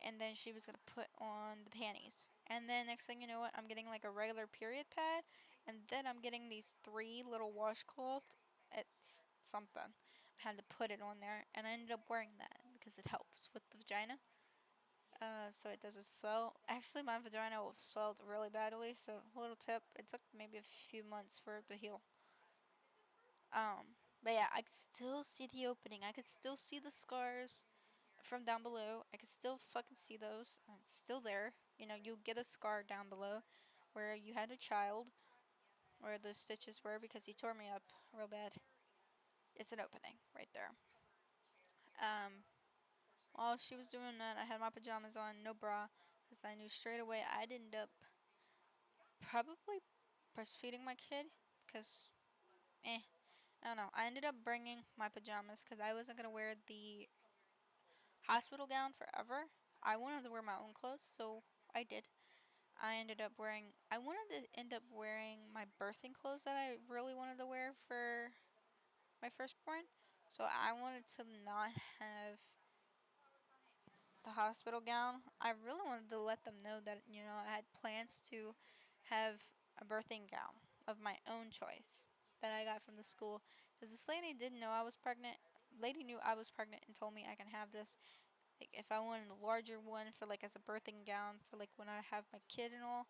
And then she was gonna put on the panties. And then next thing you know, what I'm getting like a regular period pad, and then I'm getting these 3 little washcloths. It's something. I had to put it on there, and I ended up wearing that because it helps with the vagina. So it doesn't swell. Actually, my vagina swelled really badly. So a little tip: it took maybe a few months for it to heal. But yeah, I could still see the opening. I could still see the scars from down below. I could still fucking see those. It's still there. You get a scar down below where you had a child, where those stitches were because he tore me up real bad. It's an opening right there. Um, while she was doing that, I had my pajamas on, no bra, because I knew straight away I'd end up probably breastfeeding my kid, because, I don't know. I ended up bringing my pajamas because I wasn't going to wear the hospital gown forever. I wanted to wear my own clothes, so I did. I wanted to end up wearing my birthing clothes that I really wanted to wear for my firstborn. So I wanted to not have the hospital gown. I really wanted to let them know that, I had plans to have a birthing gown of my own choice that I got from the school. Because this lady didn't know I was pregnant. Lady knew I was pregnant and told me I can have this. Like if I wanted a larger one for like as a birthing gown for like when I have my kid and all.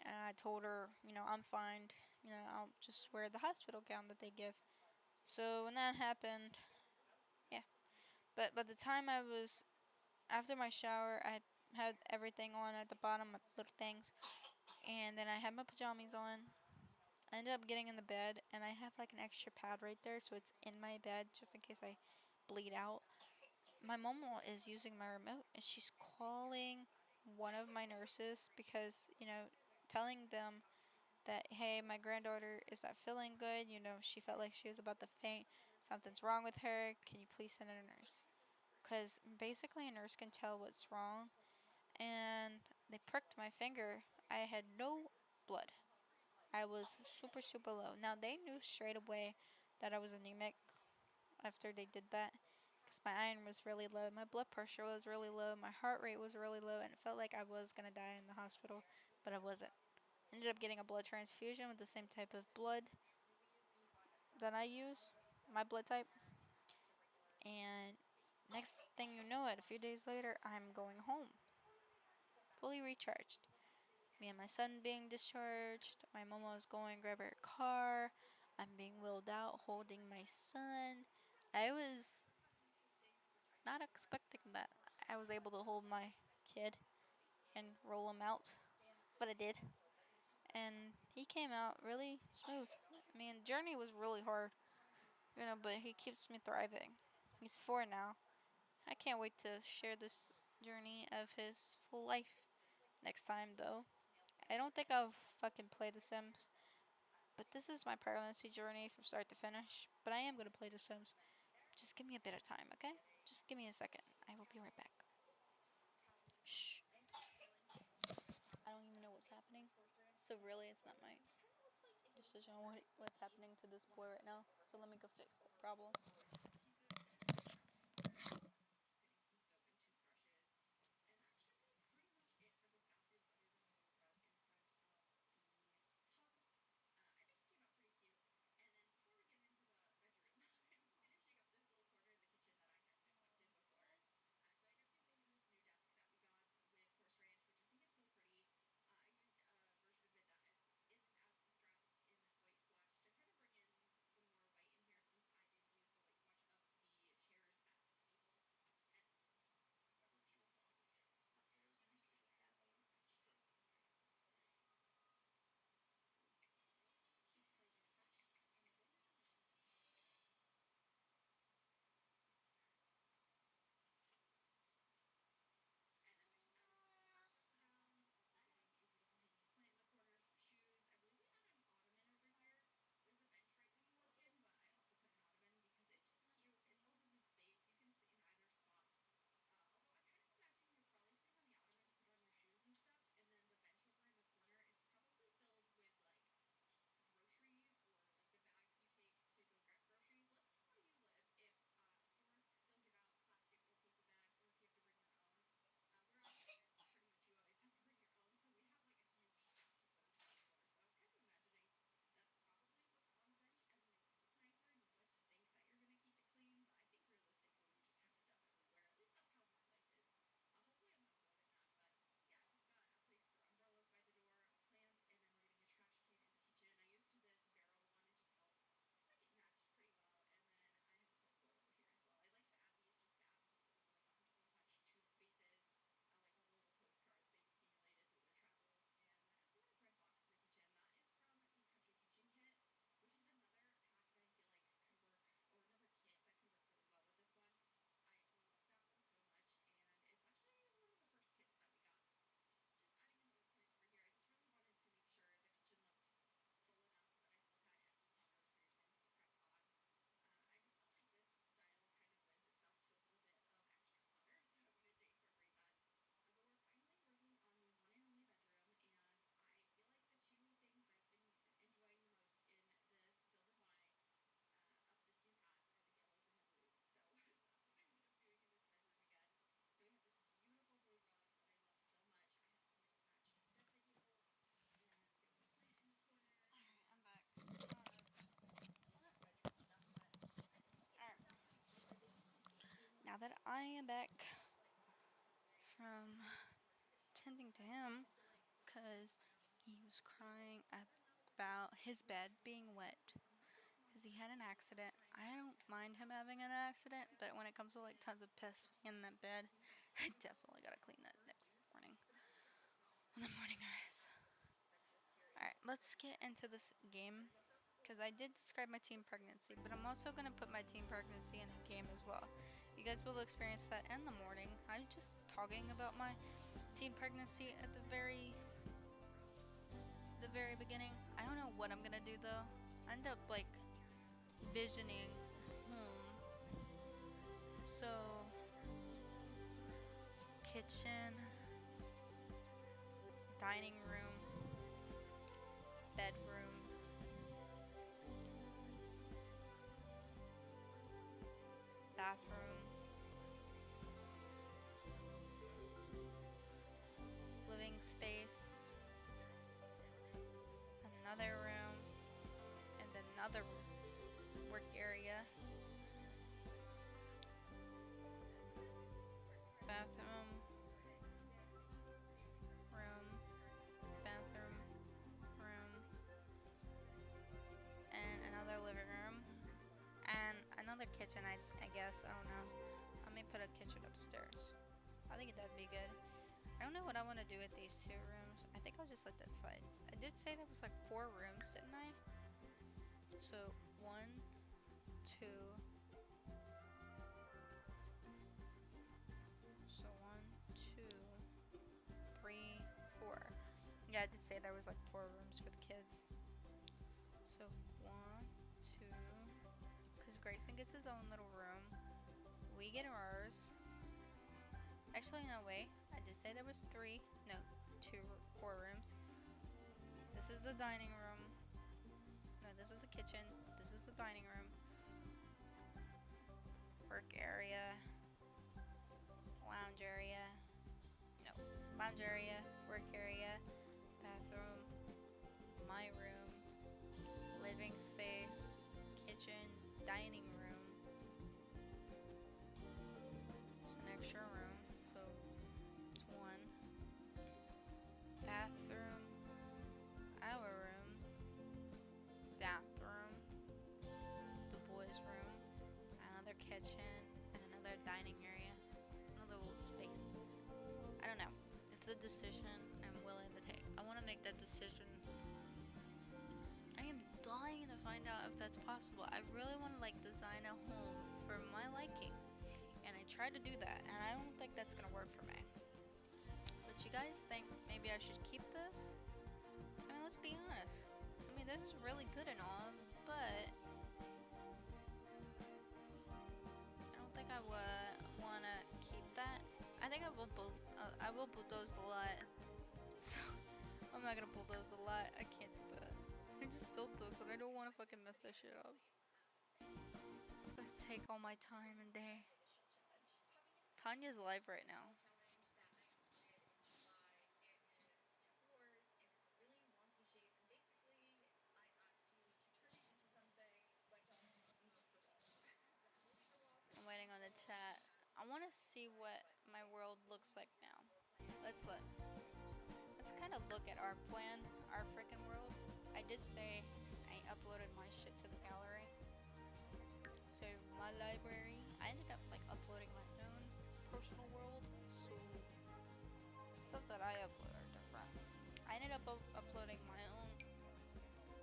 And I told her, I'm fine. I'll just wear the hospital gown that they give. So when that happened, yeah. But by the time I was after my shower, I had everything on at the bottom, my little things, and then I had my pajamas on. I ended up getting in the bed, and I have like an extra pad right there, so it's in my bed just in case I bleed out. My mom is using my remote, and she's calling one of my nurses because telling them that, hey, my granddaughter is not feeling good. She felt like she was about to faint. Something's wrong with her. Can you please send in a nurse? Because basically, a nurse can tell what's wrong. And they pricked my finger. I had no blood. I was super, super low. Now, they knew straight away that I was anemic after they did that. Because my iron was really low. My blood pressure was really low. My heart rate was really low. And it felt like I was going to die in the hospital. But I wasn't. Ended up getting a blood transfusion with the same type of blood that I use, my blood type. And next thing you know it, a few days later, I'm going home, fully recharged. Me and my son being discharged. My mom was going to grab her car. I'm being wheeled out, holding my son. I was not expecting that. I was able to hold my kid and roll him out, but I did. And he came out really smooth. I mean, the journey was really hard. But he keeps me thriving. He's 4 now. I can't wait to share this journey of his full life next time, though. I don't think I'll fucking play The Sims, but this is my pregnancy journey from start to finish. But I am gonna play The Sims. Just give me a bit of time, okay? Just give me a second. I will be right back. Shh. I don't even know what's happening. So really, it's not my decision on what's happening to this boy right now. So let me go fix the problem. that I am back from tending to him because he was crying about his bed being wet because he had an accident. I don't mind him having an accident, but when it comes to like tons of piss in that bed, I definitely gotta clean that next morning when the morning arrives. Alright, let's get into this game because I did describe my teen pregnancy, but I'm also going to put my teen pregnancy in the game as well. You guys will experience that in the morning. I'm just talking about my teen pregnancy at the very beginning. I don't know what I'm going to do though. I end up like visioning So, kitchen, dining room, bedroom, bathroom, living space, another room, and another work area, bathroom, room, bathroom, room, and another living room, and another kitchen, I guess. I don't know. I may put a kitchen upstairs. I think that'd be good. I don't know what I want to do with these 2 rooms. I think I'll just let that slide. I did say there was like 4 rooms, didn't I? So 1, 2. So 1, 2, 3, 4. Yeah, I did say there was like 4 rooms for the kids. So 1, 2. Because Greyson gets his own little room. We get ours. Actually, no, wait. I did say there was 3. No, 4 rooms. This is the dining room. No, this is the kitchen. This is the dining room. Work area. Lounge area. No, lounge area. Work area. Bathroom. My room. Living space. Kitchen. Dining room. It's an extra room, so it's 1. Bathroom, our room, bathroom, the boys' room, another kitchen, and another dining area, another little space. I don't know. It's a decision I'm willing to take. I want to make that decision. I am dying to find out if that's possible. I really want to like design a home for my liking. And I tried to do that, and I don't think that's gonna work for me. But you guys think maybe I should keep this? I mean, let's be honest. I mean, this is really good and all, but I don't think I would wanna keep that. I think I will bulldoze the lot. So I'm not gonna bulldoze the lot. I can't do that. I just built this, and I don't want to fucking mess that shit up. It's gonna take all my time and day. Tanya's live right now. I'm waiting on the chat. I want to see what my world looks like now. Let's kind of look at our plan, our freaking world. I did say I uploaded my shit to the gallery. So my library, I ended up like uploading my own personal world. So stuff that I upload are different. I ended up uploading my own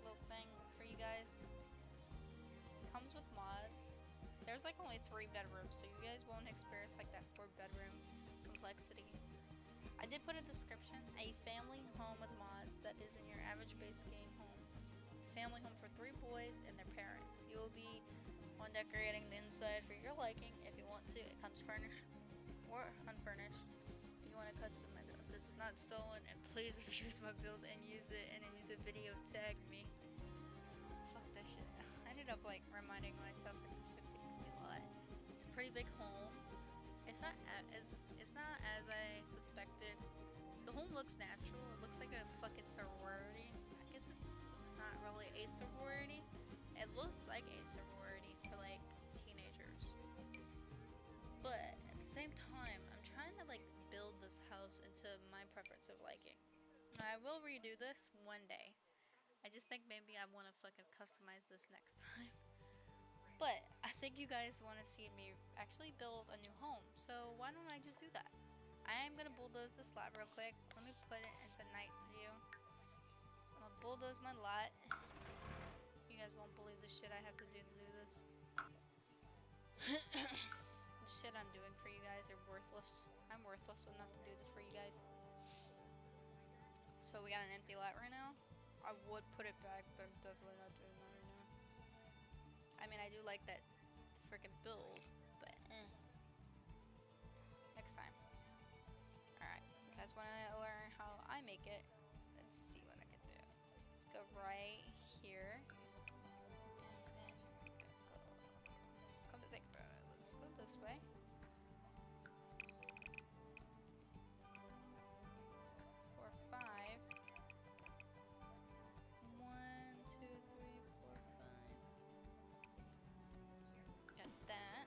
little thing for you guys. It comes with mods. There's like only 3 bedrooms, so you guys won't experience like that 4-bedroom complexity. I did put a description, a family home with mods that isn't your average base game home. It's a family home for 3 boys and their parents. You will be on decorating the inside for your liking if you want to. It comes furnished or unfurnished. If you want to custom it up. This is not stolen, and please if you use my build and use it in a YouTube video, tag me. Fuck that shit. I ended up like reminding myself it's a 50-50 lot. It's a pretty big home. It's not as I suspected. The home looks natural. It looks like a fucking sorority. I guess it's not really a sorority. It looks like a sorority for like teenagers. But of liking. I will redo this one day. I just think maybe I want to fucking customize this next time. But I think you guys want to see me actually build a new home, so why don't I just do that? I am gonna bulldoze this lot real quick. Let me put it into night view. I'm gonna bulldoze my lot. You guys won't believe the shit I have to do this. The shit I'm doing for you guys are worthless. I'm worthless enough to do this for you guys. So we got an empty lot right now. I would put it back, but I'm definitely not doing that right now. I mean, I do like that freaking build, but next time. Alright, you guys want to learn how I make it? Let's see what I can do. Let's go right here. And then go. Come to think about it, let's go this way. 4, 5. 1, 2, 3, 4, 5. Got that.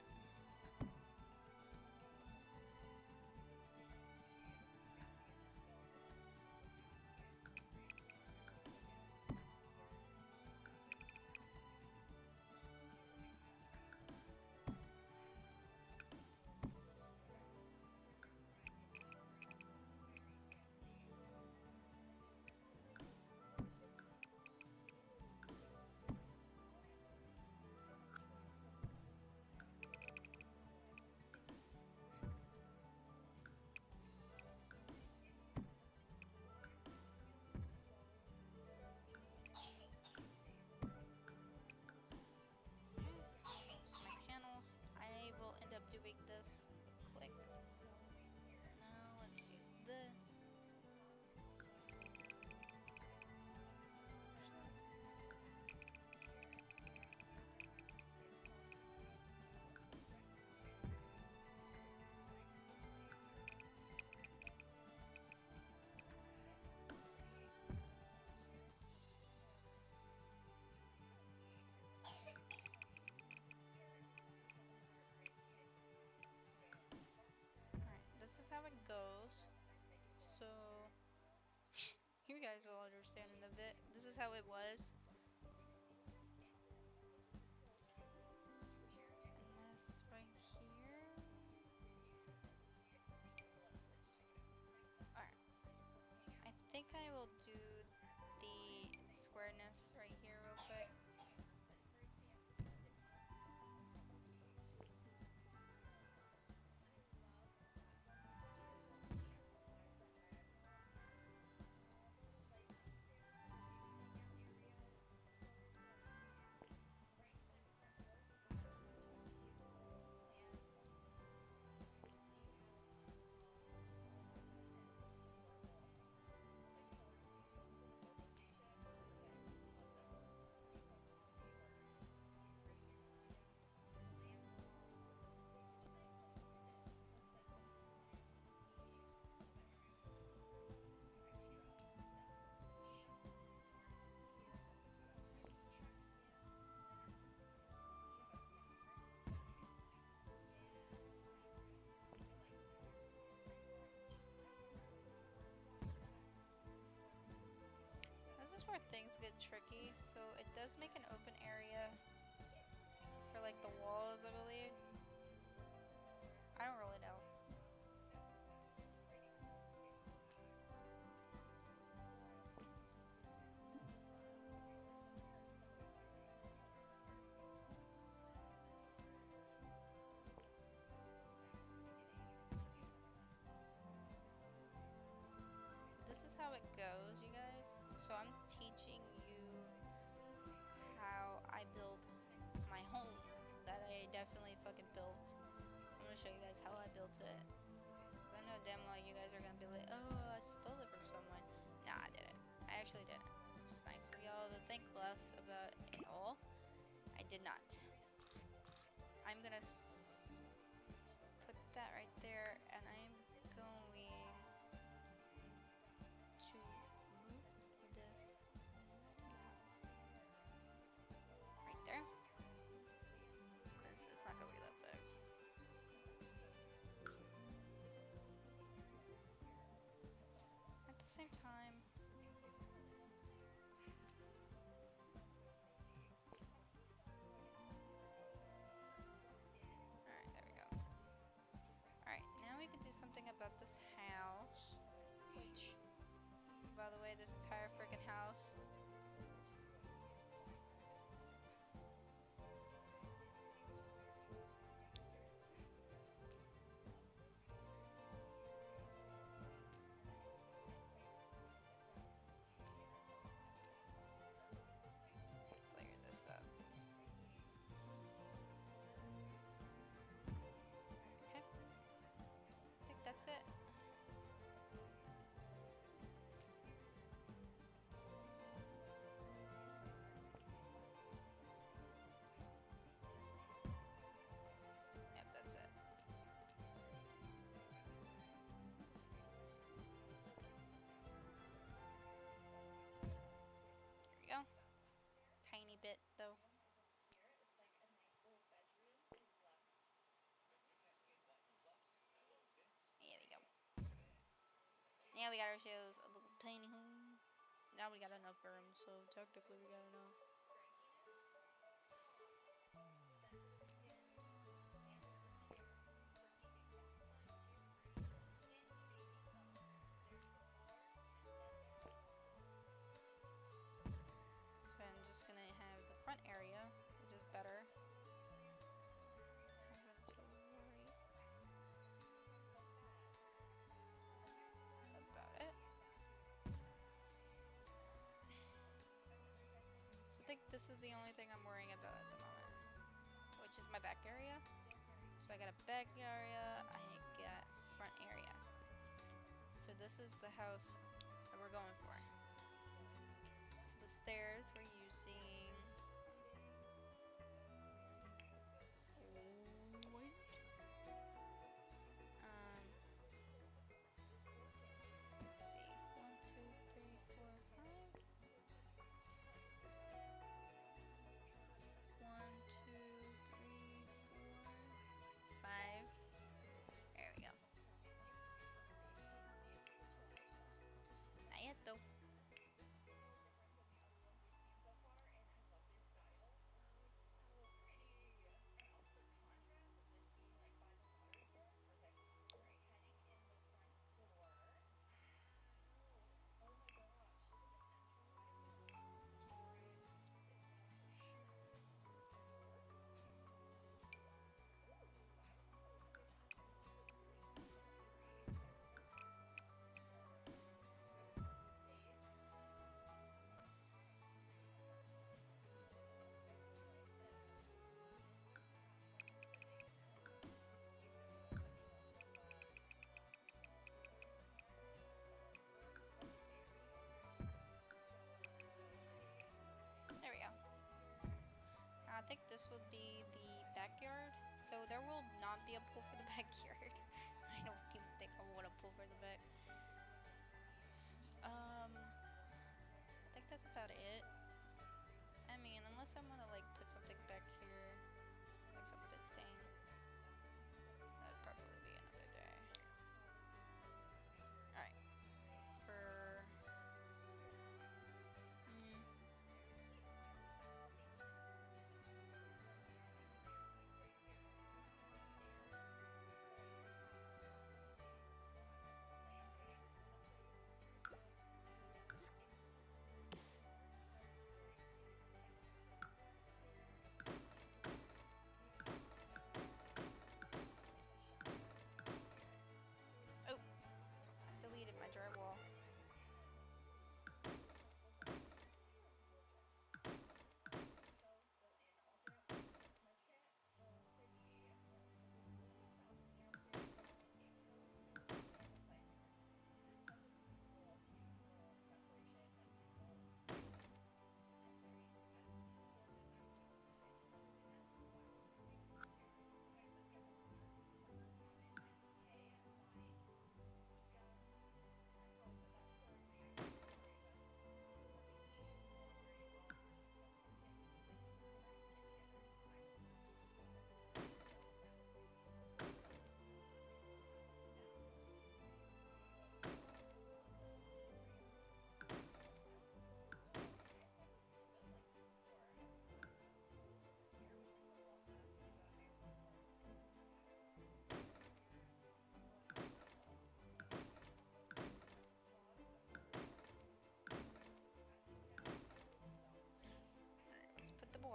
I will end up doing this quick. Now let's use this. This is how it goes. So you guys will understand in a bit. This is how it was. And this right here. Alright. I think I will do the squareness right here real quick. This is where things get tricky, so it does make an open area for like the walls, I believe. I don't really know. This is how it goes, you guys. So I'm teaching you how I build my home that I definitely fucking built. I'm gonna show you guys how I built it. Cause I know damn well you guys are gonna be like, oh, I stole it from someone. Nah, I didn't. I actually didn't. Which is nice of y'all to think less about it all. I did not. I'm gonna put that right there, and I'm going to move this right there, because it's not gonna be that big. I same time, alright, there we go. Alright, now we can do something about this house. Which, by the way, this entire freaking house. Let's layer this up. Okay. I think that's it. Yep, that's it. There we go. Tiny bit, though. There we go. Now we got ourselves a little tiny home. Now we got enough room, so technically we got enough. So I'm just gonna have the front area, which is better. About it. So I think this is the only thing I'm worrying about at the moment, which is my back area. So I got a back area, I got front area. So this is the house that we're going for. For the stairs, we're using white. Let's see, 1, 2, 3, 4, 5. 1, 2, 3, 4, 5. There we go. Not yet though. There we go. I think this will be the backyard. So there will not be a pool for the backyard. I don't even think I want a pool for the back. I think that's about it. I mean, unless I want to like put something back here, like some fencing. That'd probably be another day. Alright. For...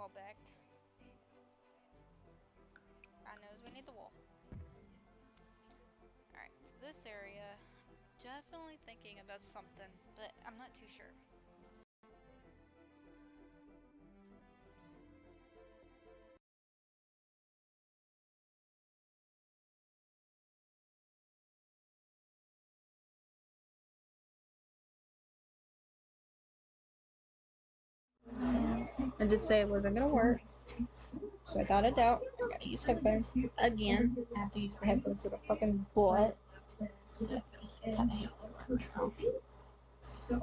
throwback. God knows we need the wool. Alright, this area, definitely thinking about something, but I'm not too sure. I did say it wasn't gonna work, so I thought it out. I gotta use headphones again. I have to use the headphones to the fucking butt.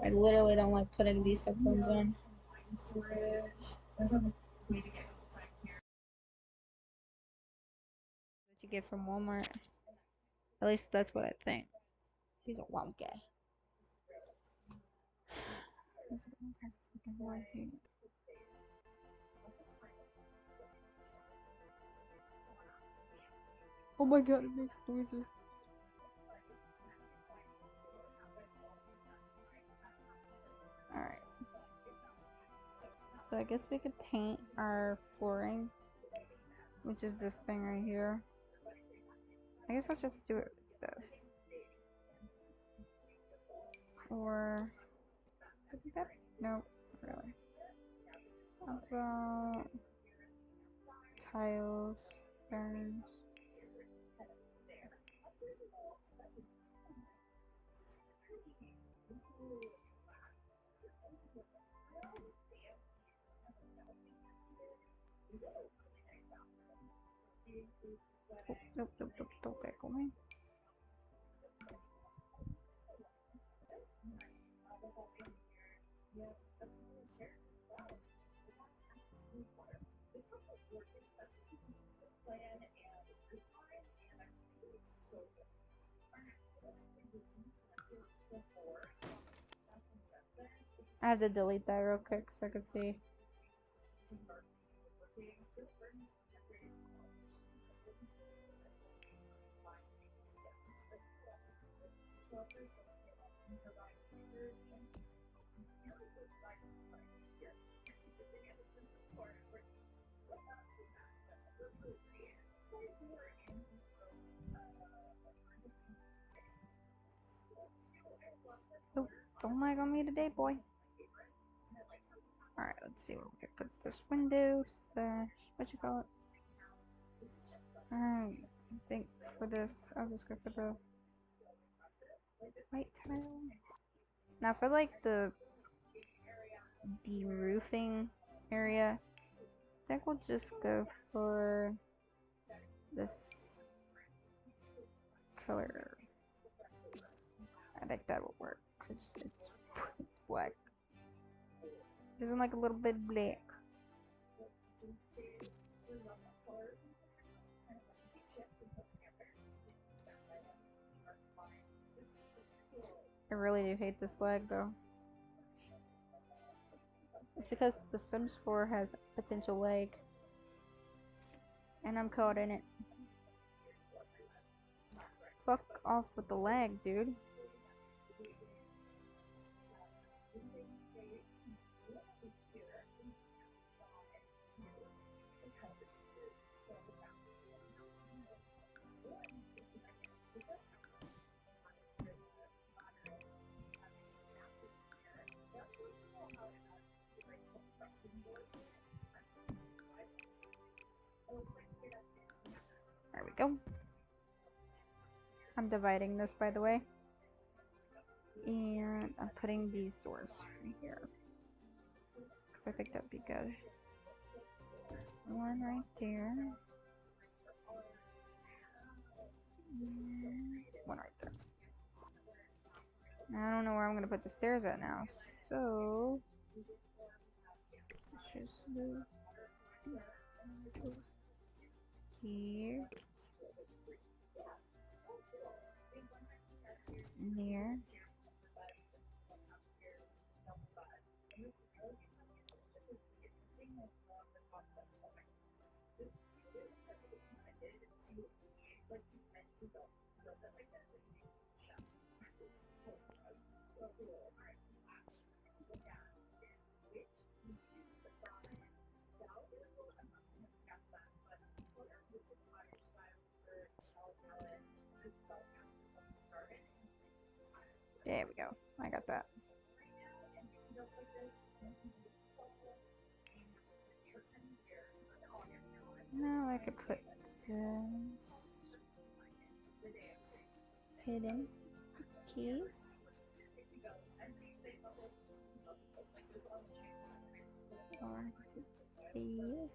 I literally don't like putting these headphones on. What you get from Walmart. At least that's what I think. These are wonky. Oh my god, it makes noises. Alright. So I guess we could paint our flooring, which is this thing right here. I guess let's just do it with this. Or nope, really. How about tiles, ferns? Oh, nope, don't tackle me. I have to delete that real quick so I can see. Oh, don't lag on me today, boy. Alright, let's see what we can put this window slash what you call it. I think for this I'll just go for the white tile. Now for like the roofing area, I think we'll just go for this color. I think that will work because it's black. Doesn't like a little bit black. I really do hate this lag though. It's because the Sims 4 has potential lag. And I'm caught in it. Fuck off with the lag, dude. There we go. I'm dividing this, by the way. And I'm putting these doors right here. Because I think that'd be good. One right there. One right there. Now, I don't know where I'm going to put the stairs at now. So, let's just move here. There. There we go. I got that. Now I could put this hidden keys. Or these.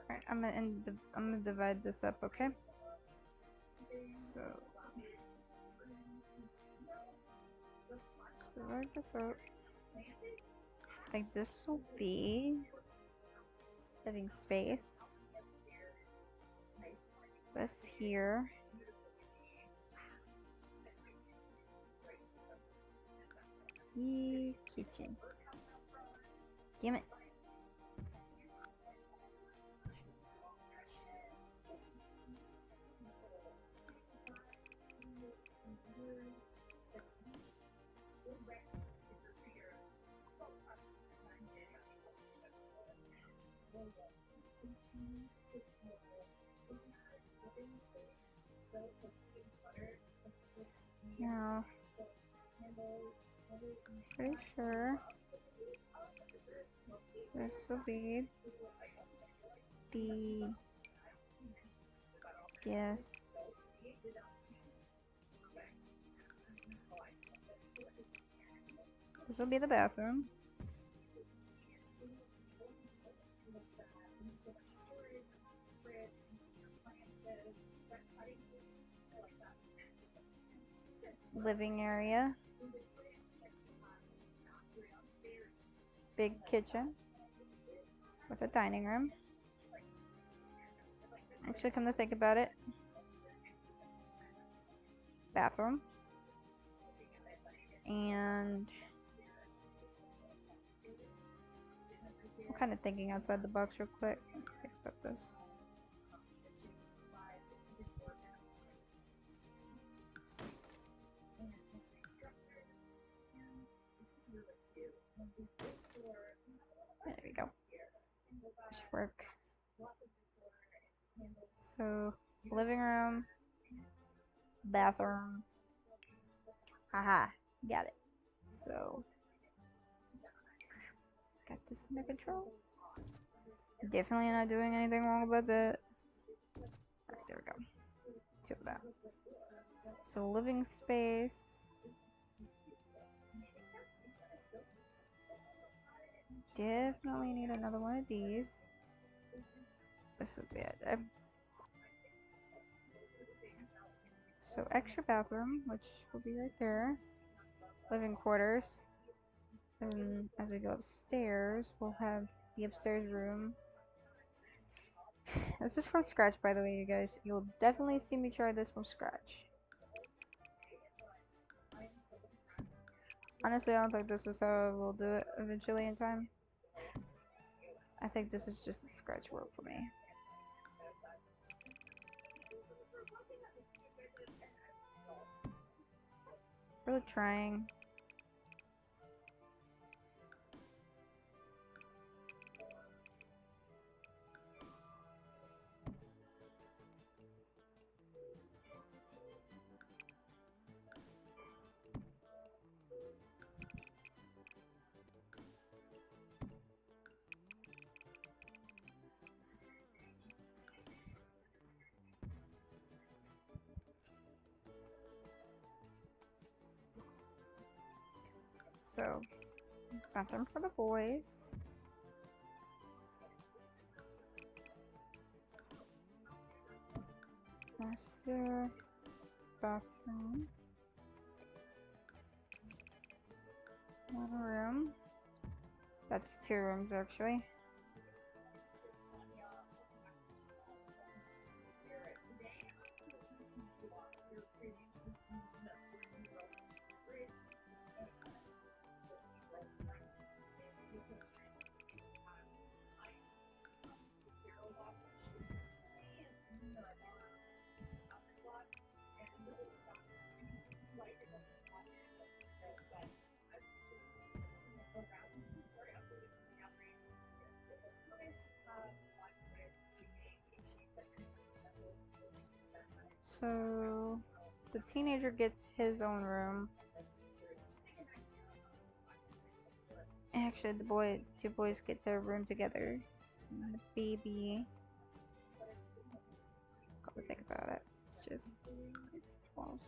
Alright, I'm gonna divide this up, okay? So just divide this up. I think this will be living space. This here. The kitchen. Damn it. Now, pretty sure this will be the yes. This will be the bathroom. Living area. Big kitchen with a dining room. Actually, come to think about it, bathroom. And I'm kind of thinking outside the box real quick. Think about this. There we go. Should work. So, living room, bathroom. Haha, got it. So, got this under control. Definitely not doing anything wrong about that. Alright, there we go. Two of that. So, living space. Definitely need another one of these. This is bad. So extra bathroom, which will be right there. Living quarters. And as we go upstairs, we'll have the upstairs room. This is from scratch, by the way, you guys. You'll definitely see me try this from scratch. Honestly, I don't think this is how we'll do it eventually in time. I think this is just a scratch work for me. Really trying. So, bathroom for the boys. Master bathroom. One room. That's two rooms actually. So the teenager gets his own room. Actually, the two boys get their room together. And the baby, come to think about it, it's just walls.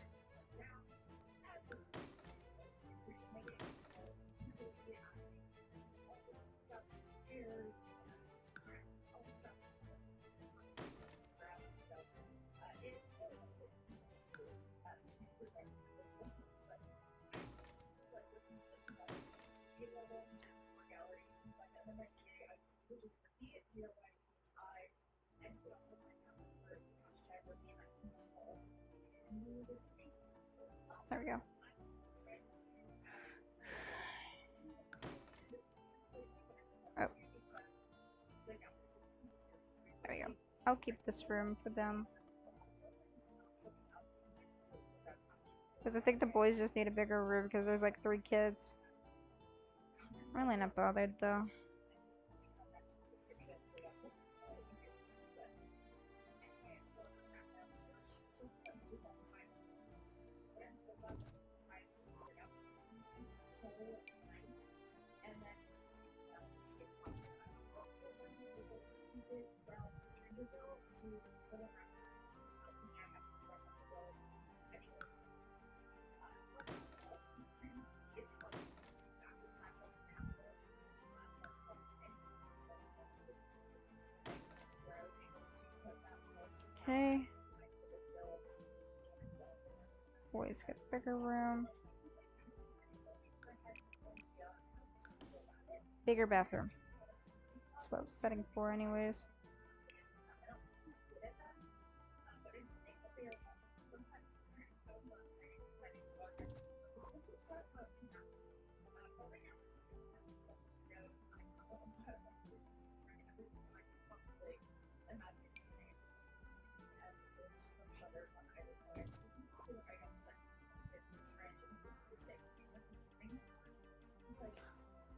There we go. Oh. There we go. I'll keep this room for them. Because I think the boys just need a bigger room because there's like 3 kids. I'm really not bothered though. Okay. Boys get bigger room. Bigger bathroom. That's what I was setting for anyways.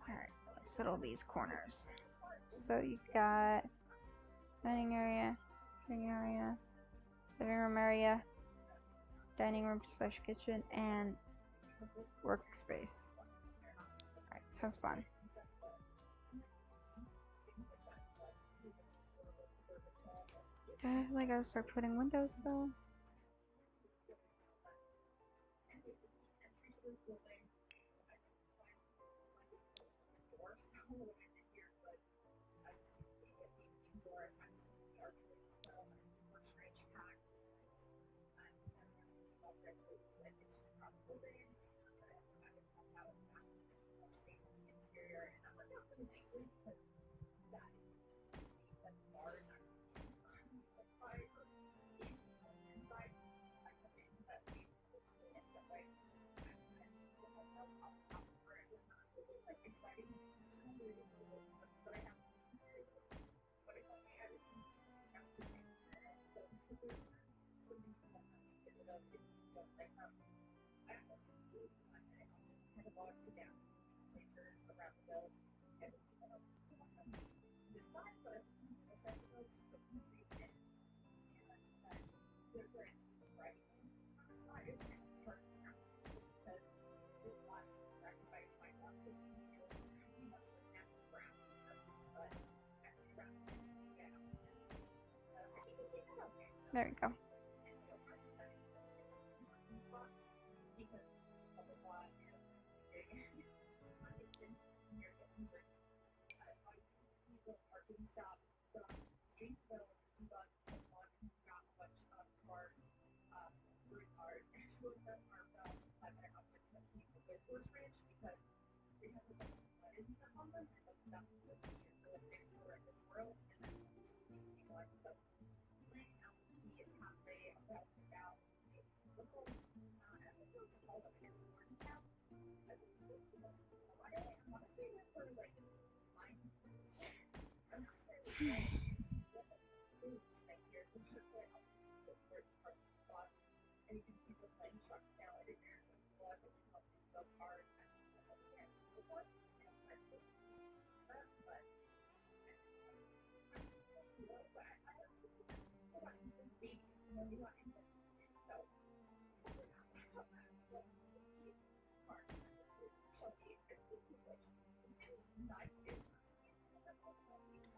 Alright, let's settle these corners. So you've got dining area, living room area, dining room slash kitchen, and workspace. Alright, sounds fun. Do I like gotta start putting windows though? There we go.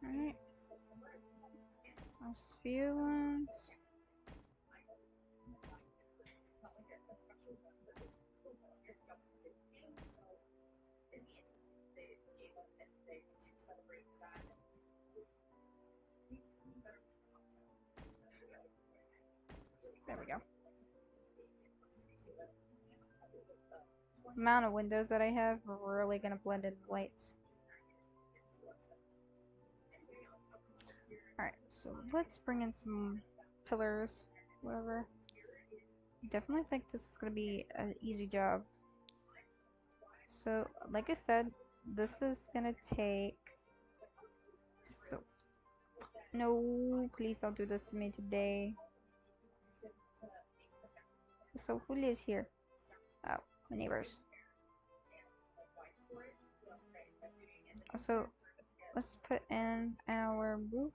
Alright. Those few ones. There we go. The amount of windows that I have are really gonna blend in lights. Alright, so let's bring in some pillars, whatever. Definitely think this is gonna be an easy job. So, like I said, this is gonna take. So, no, please don't do this to me today. So, who lives here? Oh, my neighbors. So, let's put in our roof.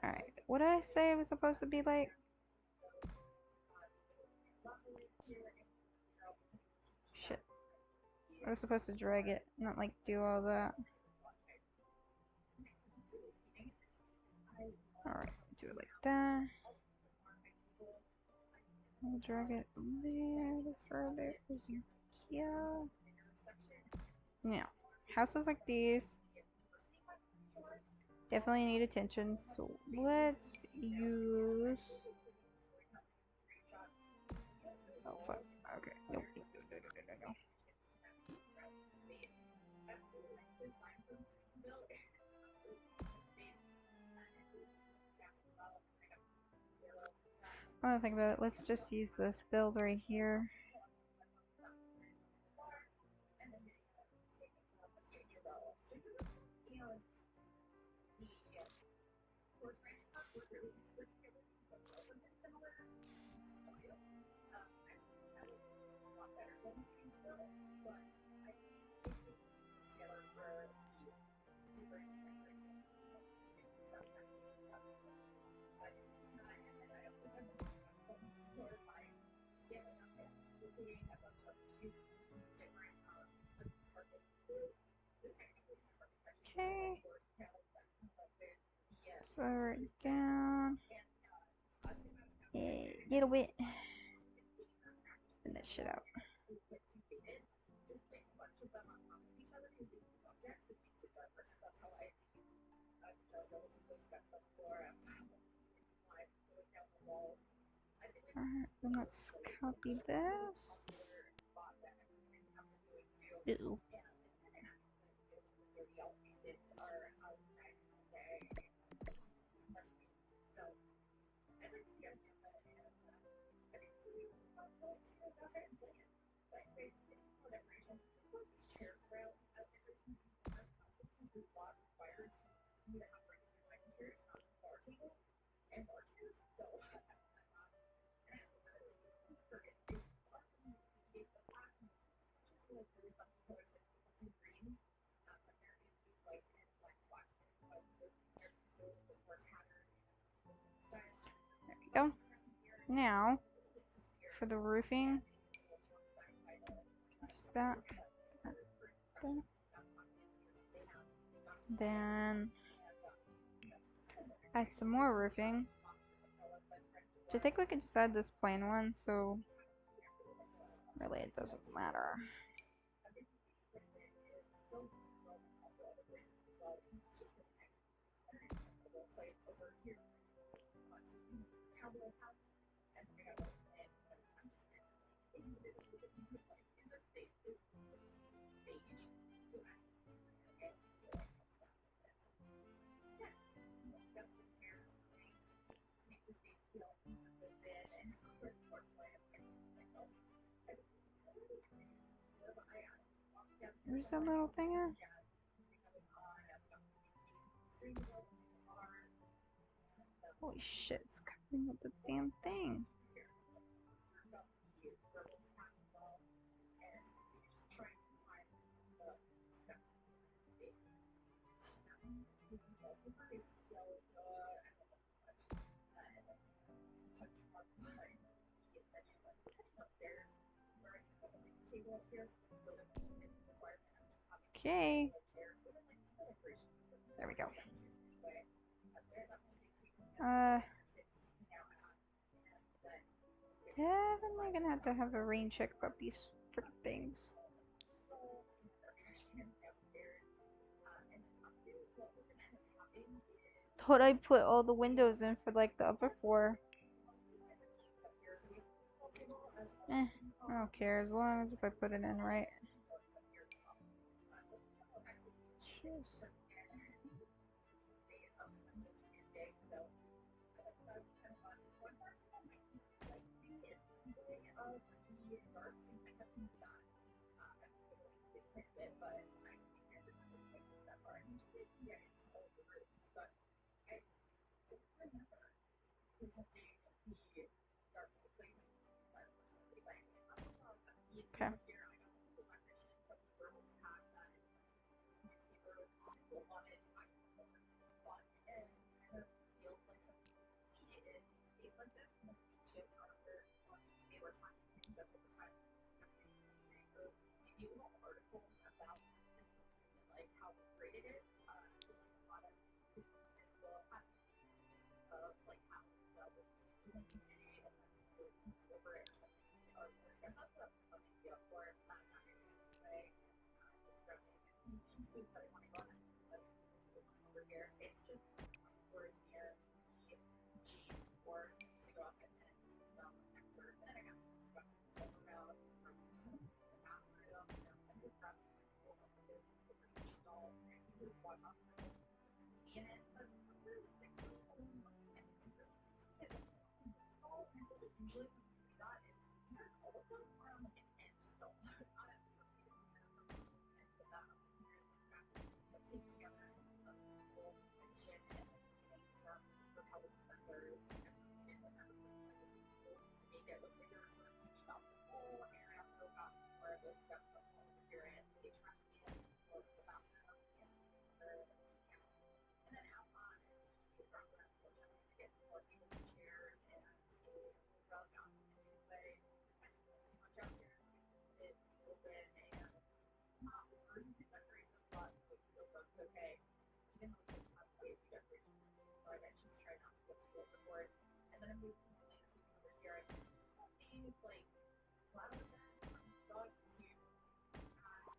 Alright, what did I say it was supposed to be like? Shit. I was supposed to drag it, not like do all that. Alright, do it like that. I'll drag it a little further. Yeah. Now, houses like these definitely need attention, so let's use. Oh fuck. Okay. Nope. No. I don't think about it. Let's just use this build right here. Okay. Slow it down. A little bit. Spin that shit out. Alright, then let's copy this. Ooh. There we go. Now, for the roofing, just that. Then add some more roofing. Which I think we could just add this plain one, so really it doesn't matter. Where's that little thing at? Holy shit, it's covering up the damn thing. Okay. There we go. Definitely gonna have a rain check about these freaking things. Thought I put all the windows in for like the upper floor. I don't care as long as if I put it in right. Just... Okay.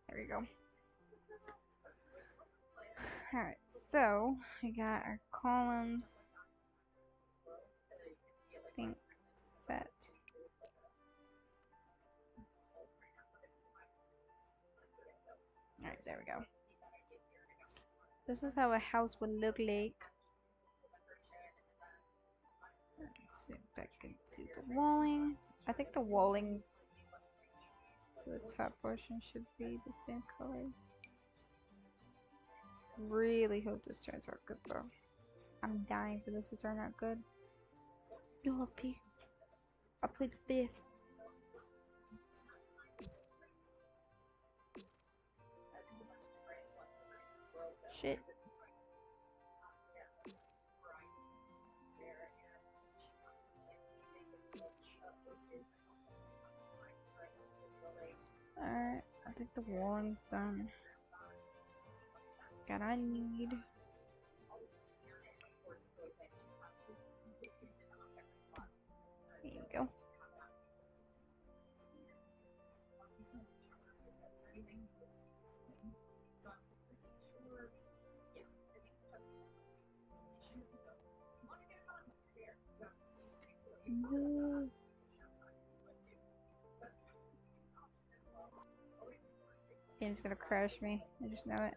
There we go. Alright, so we got our columns, I think, set. Alright, there we go. This is how a house would look like. Let's get back into the walling. I think the walling for the top portion should be the same color. Really hope this turns out good though. I'm dying for this to turn out good. No, I'll play the fifth. Shit. Alright, I think the walling's done. God, I need... There you go. No. Game's gonna crash me. I just know it.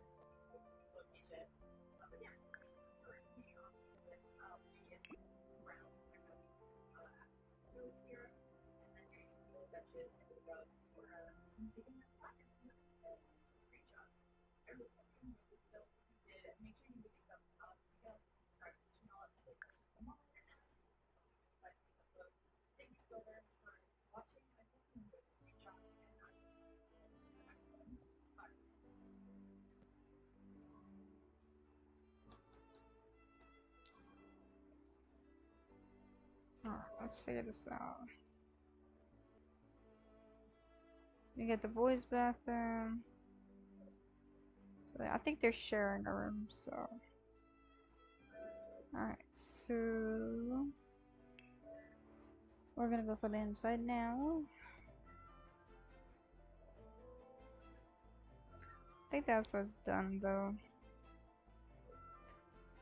Alright, let's figure this out. You get the boys' bathroom. So I think they're sharing a room, so. Alright, so. We're gonna go for the inside now. I think that's what's done though.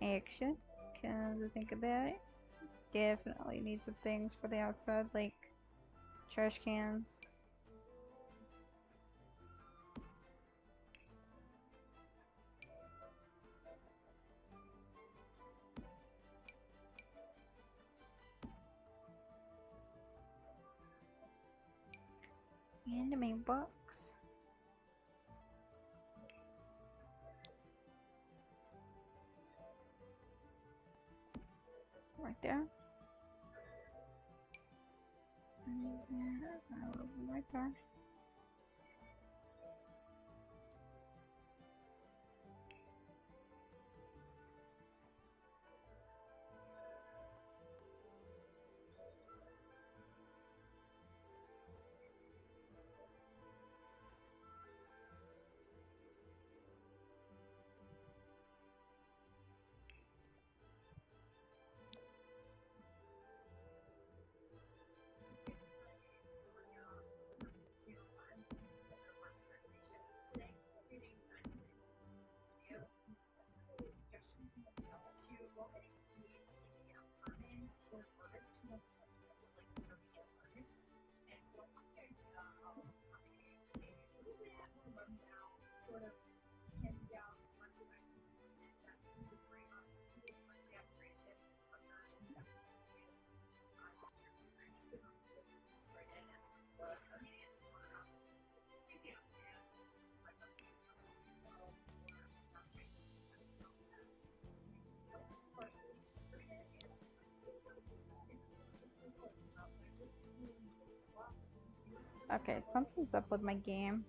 Action. Can I think about it? Definitely need some things for the outside, like trash cans. And the main box. Right there. And right there. Okay, something's up with my game.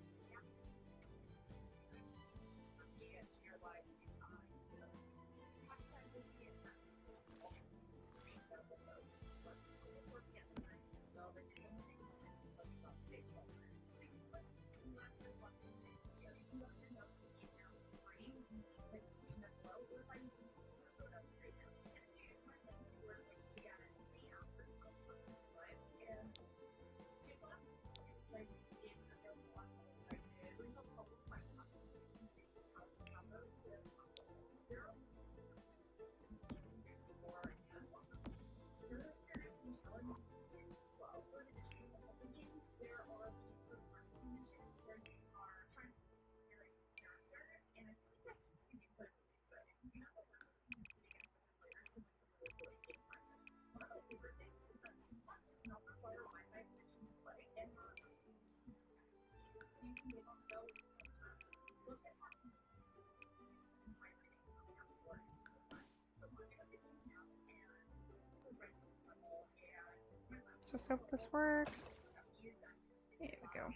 Just hope this works. Here we go.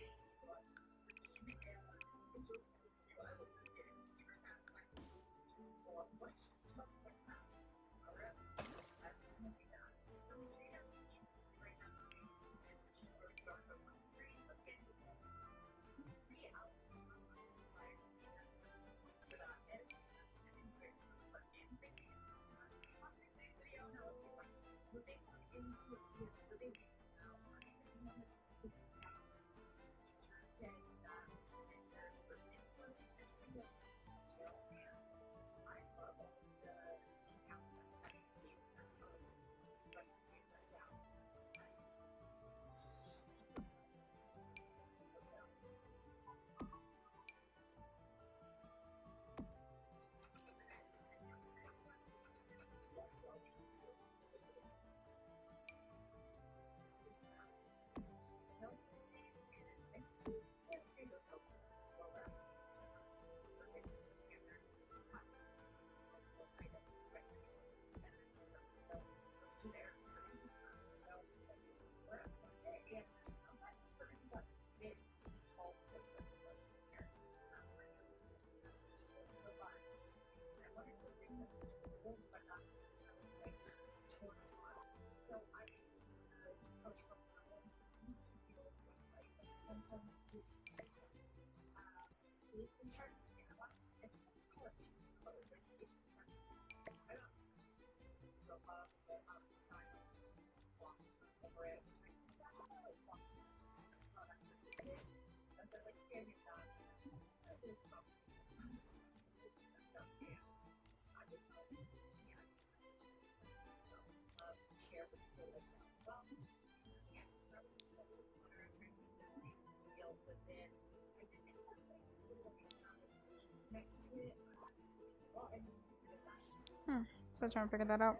Still trying to figure that out.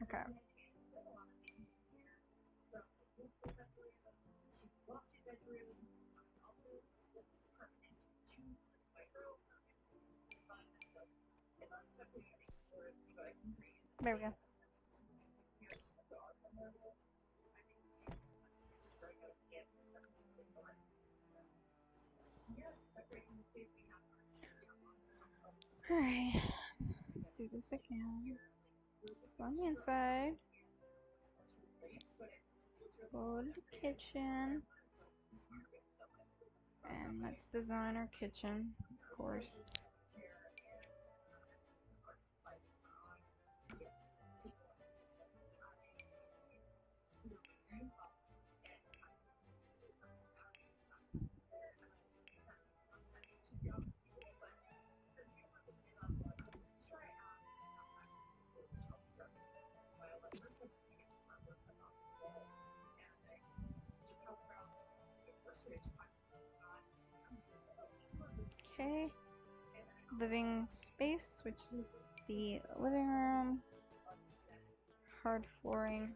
Okay. There we go. Alright. Let's do this again. Let's go on the inside. Go to the kitchen. And let's design our kitchen, of course. Okay. Living space, which is the living room. Hard flooring.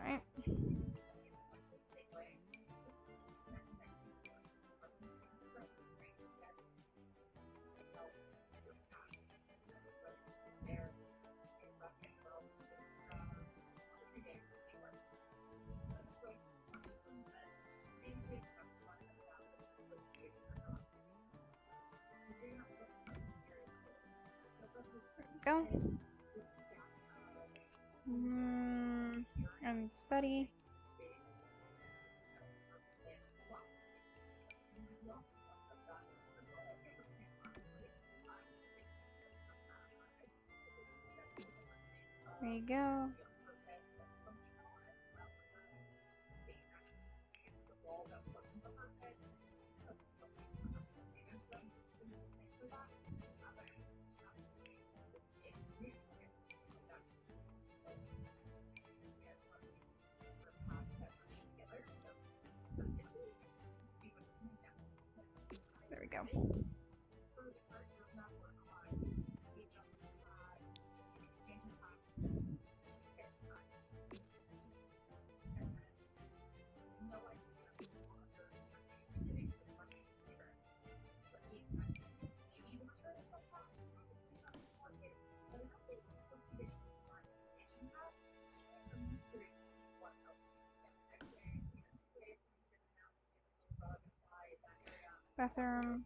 Alright. Go. And study. There you go. There we go. Bathroom.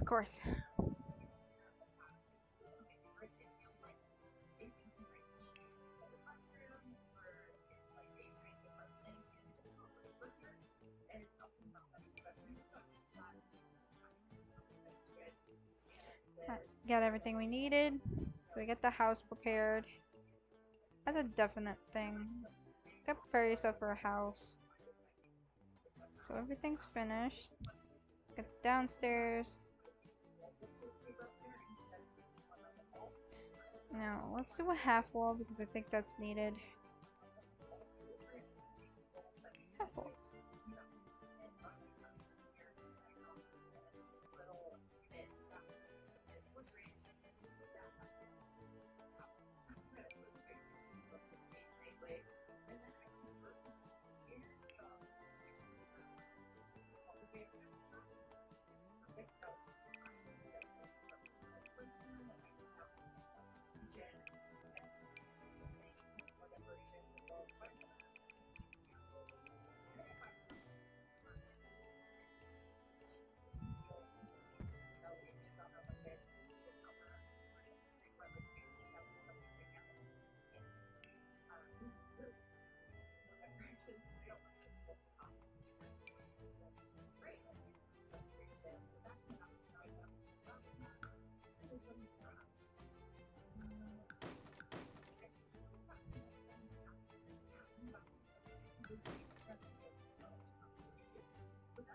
Of course. Got everything we needed. So we get the house prepared. That's a definite thing. Gotta prepare yourself for a house. So everything's finished. Get downstairs. Now let's do a half wall because I think that's needed. Half walls.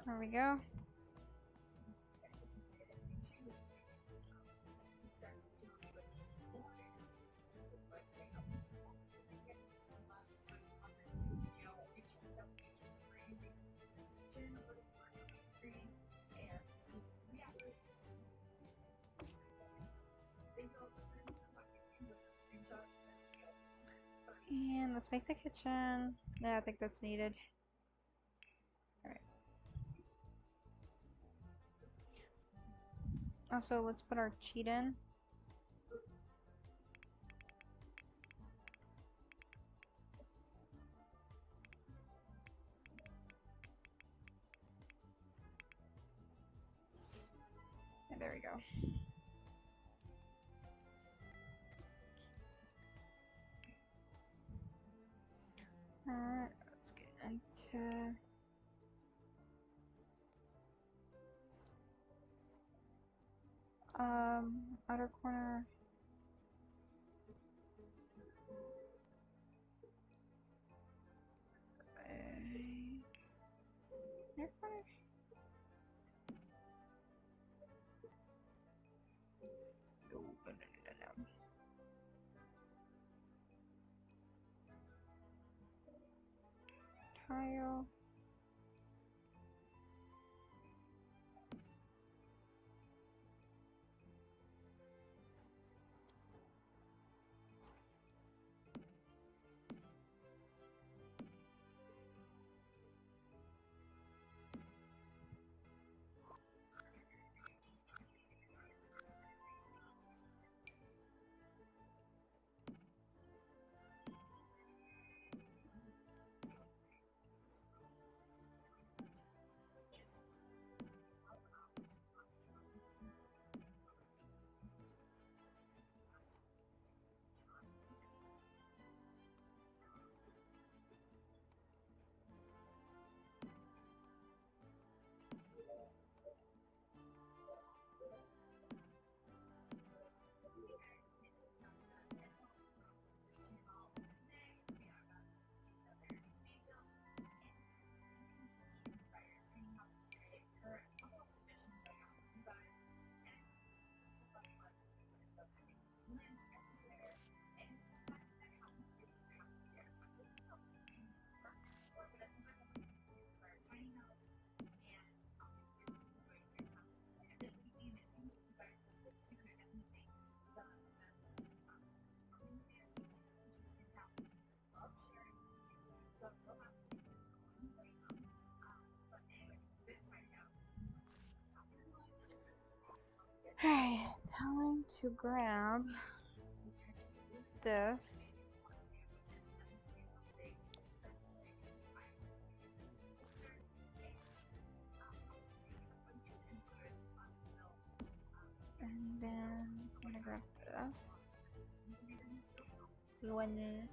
There we go. And let's make the kitchen. Yeah, I think that's needed. Alright. Also, let's put our cheat in. And there we go. Alright, let's get into outer corner. Inner corner? No. Tile. Alright, time to grab this. grab this. One.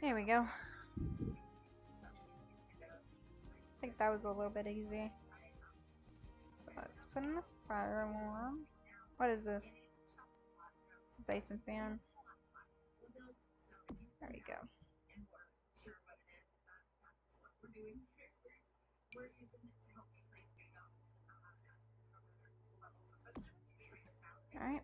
There we go. I think that was a little bit easy. So let's put in the fire alarm. What is this? It's a Dyson fan. There we go. Alright.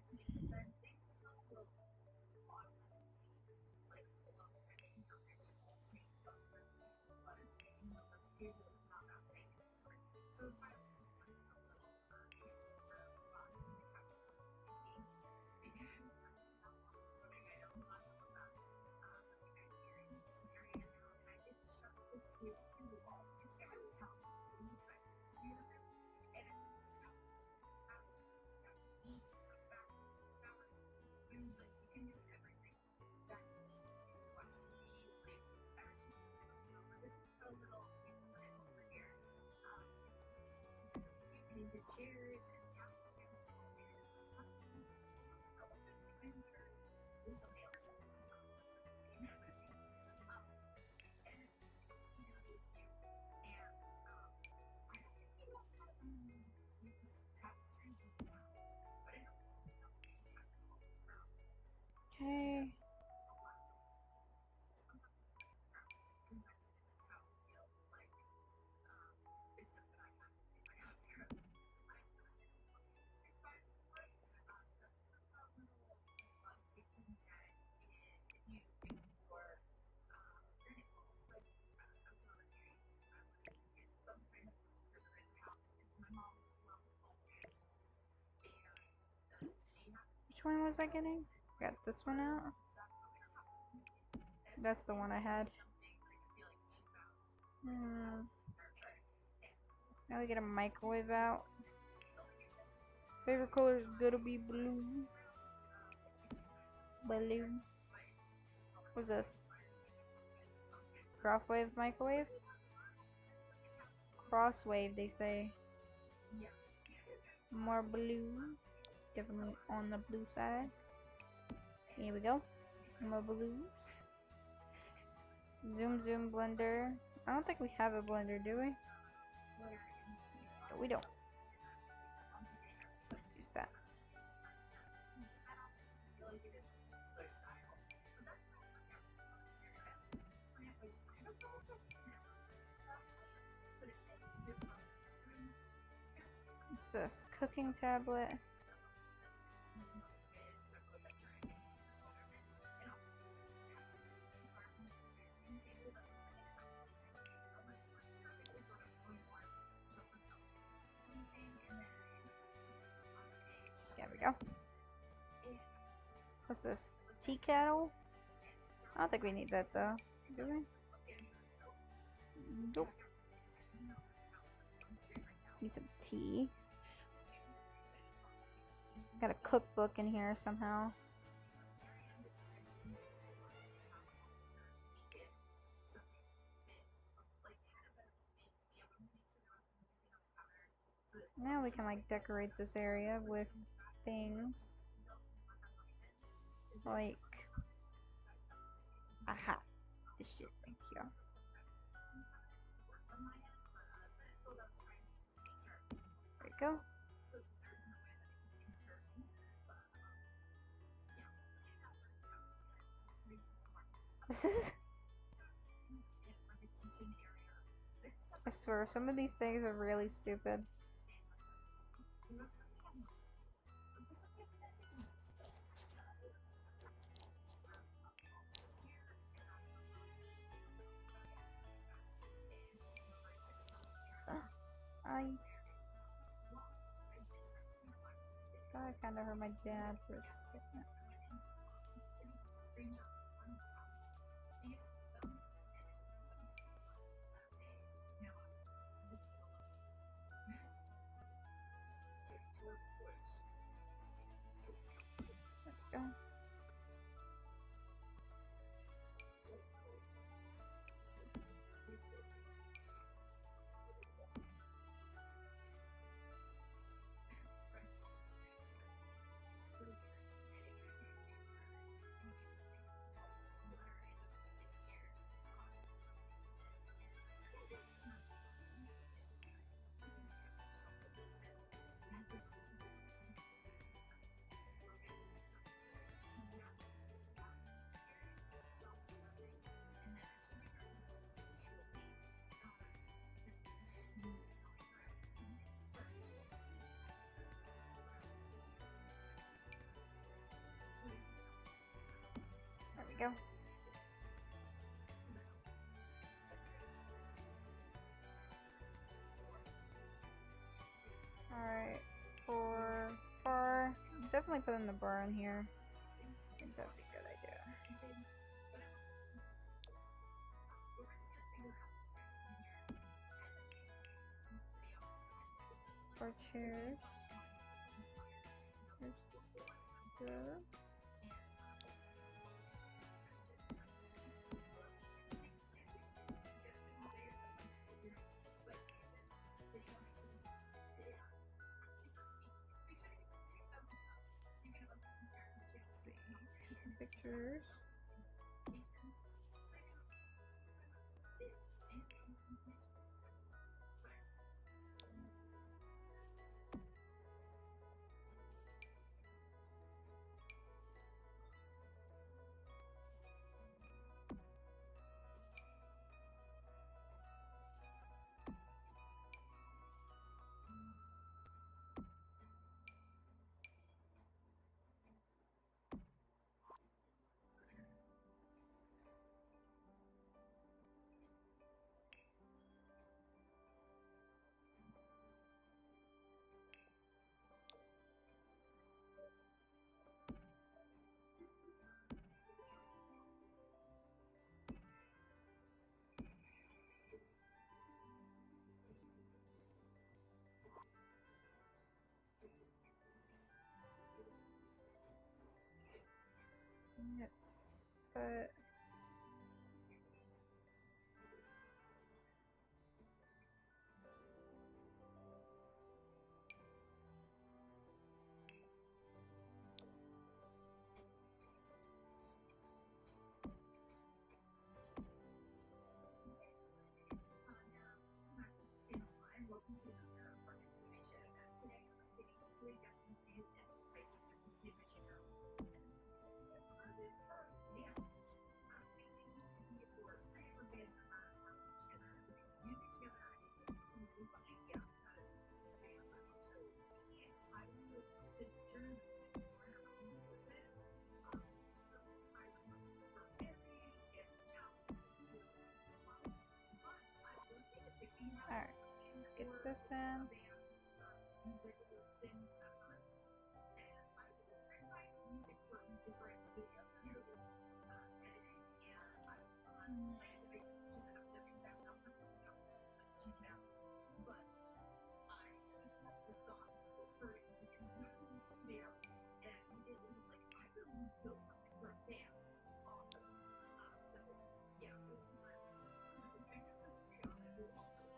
Okay. Which one was I getting? Got this one out. That's the one I had. Now we get a microwave out. Favorite color is gonna be blue. Blue. What's this? Crosswave microwave? Crosswave, they say. More blue. Definitely on the blue side. Here we go. More blues. Zoom blender. I don't think we have a blender, do we? No, we don't. Let's use that. What's this? Cooking tablet. There we go. What's this? Tea kettle? I don't think we need that though. Do we? Nope. Need some tea. Got a cookbook in here somehow. Now we can like decorate this area with things like aha, this shit right here. There we go. I swear, some of these things are really stupid. I thought I kind of heard my dad for a second. Let's go. go. Alright, for bar, definitely putting the bar in here. I think that'd be a good idea. For chairs. Good. Pictures. Let's put alright, let's get this in.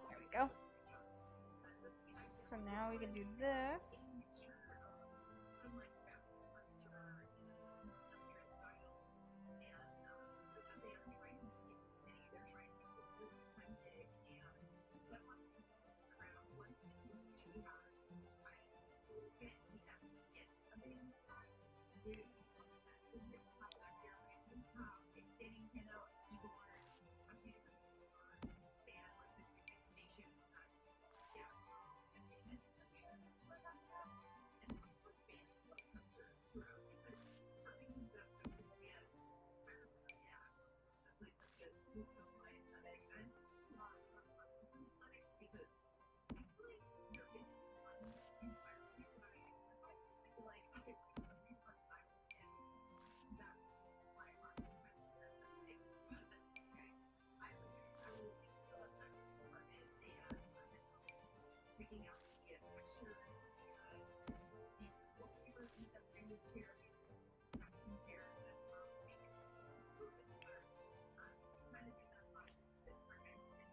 There we go. So now we can do this.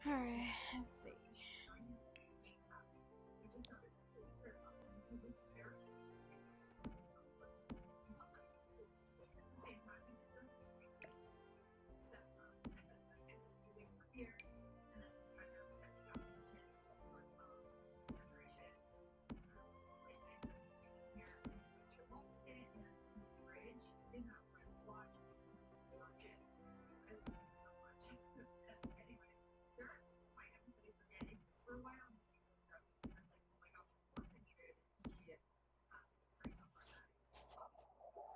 Alright, let's see.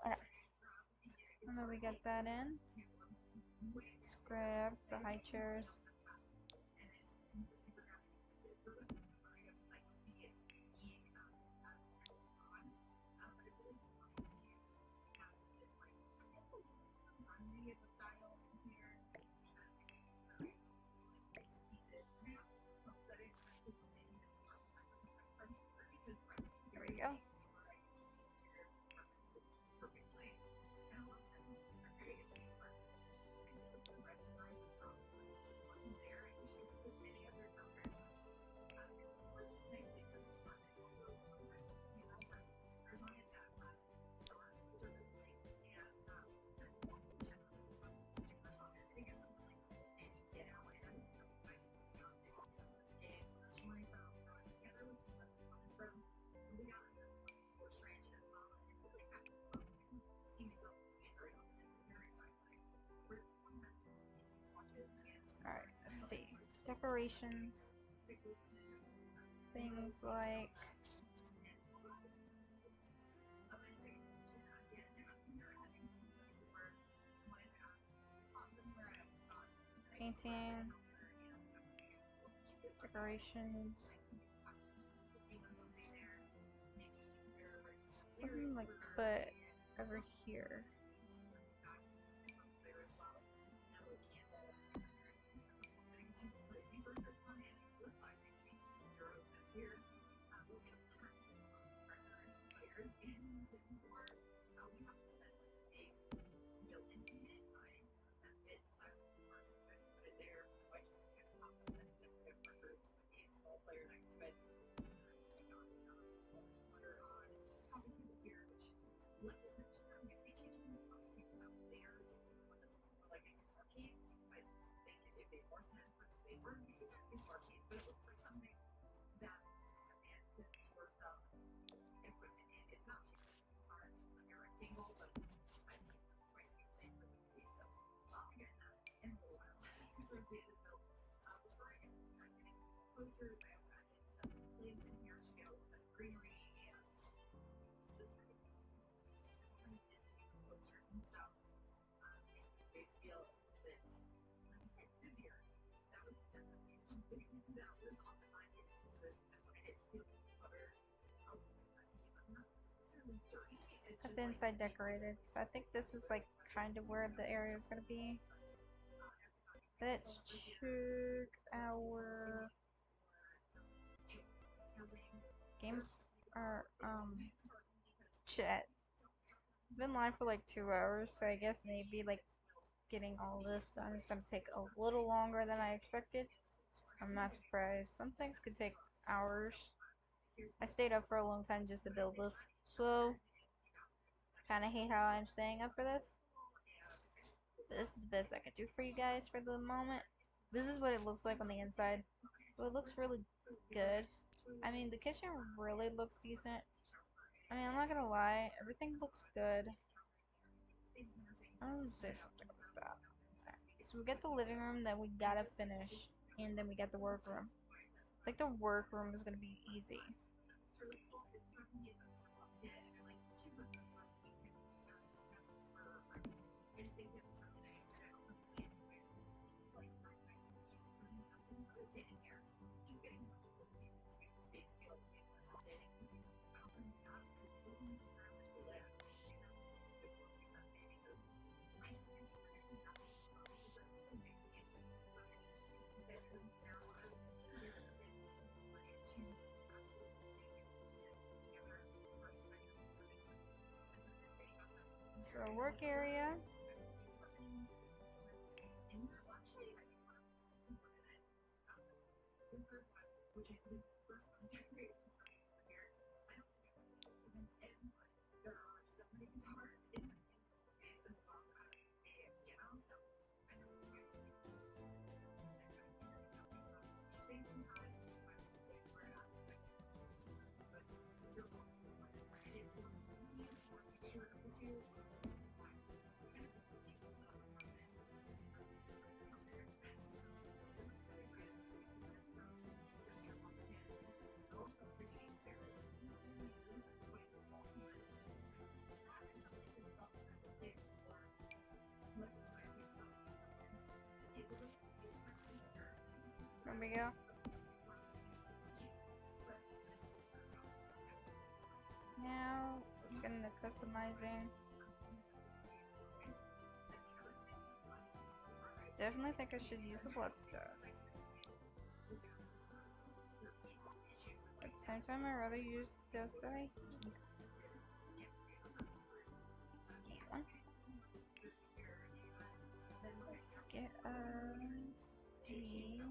Okay. And then we get that in. grab the high chairs. There we go. Alright, let's see. Decorations. Things like painting, decorations, something like put over here. Got the inside decorated, so I think this is like kind of where the area is gonna be. Let's check our game or chat. Been live for like 2 hours, so I guess maybe like getting all this done is gonna take a little longer than I expected. I'm not surprised. Some things could take hours. I stayed up for a long time just to build this, so kinda hate how I'm staying up for this. This is the best I can do for you guys for the moment. This is what it looks like on the inside. So it looks really good. I mean, the kitchen really looks decent. I mean, I'm not gonna lie, everything looks good. I'm gonna say something about that. Okay. So we got the living room that we gotta finish, and then we got the workroom. I think the workroom is gonna be easy. So work area. go. Now, let's get into customizing. Definitely think I should use the blood stats. At the same time, I'd rather use the dose that I need. One. Let's get C.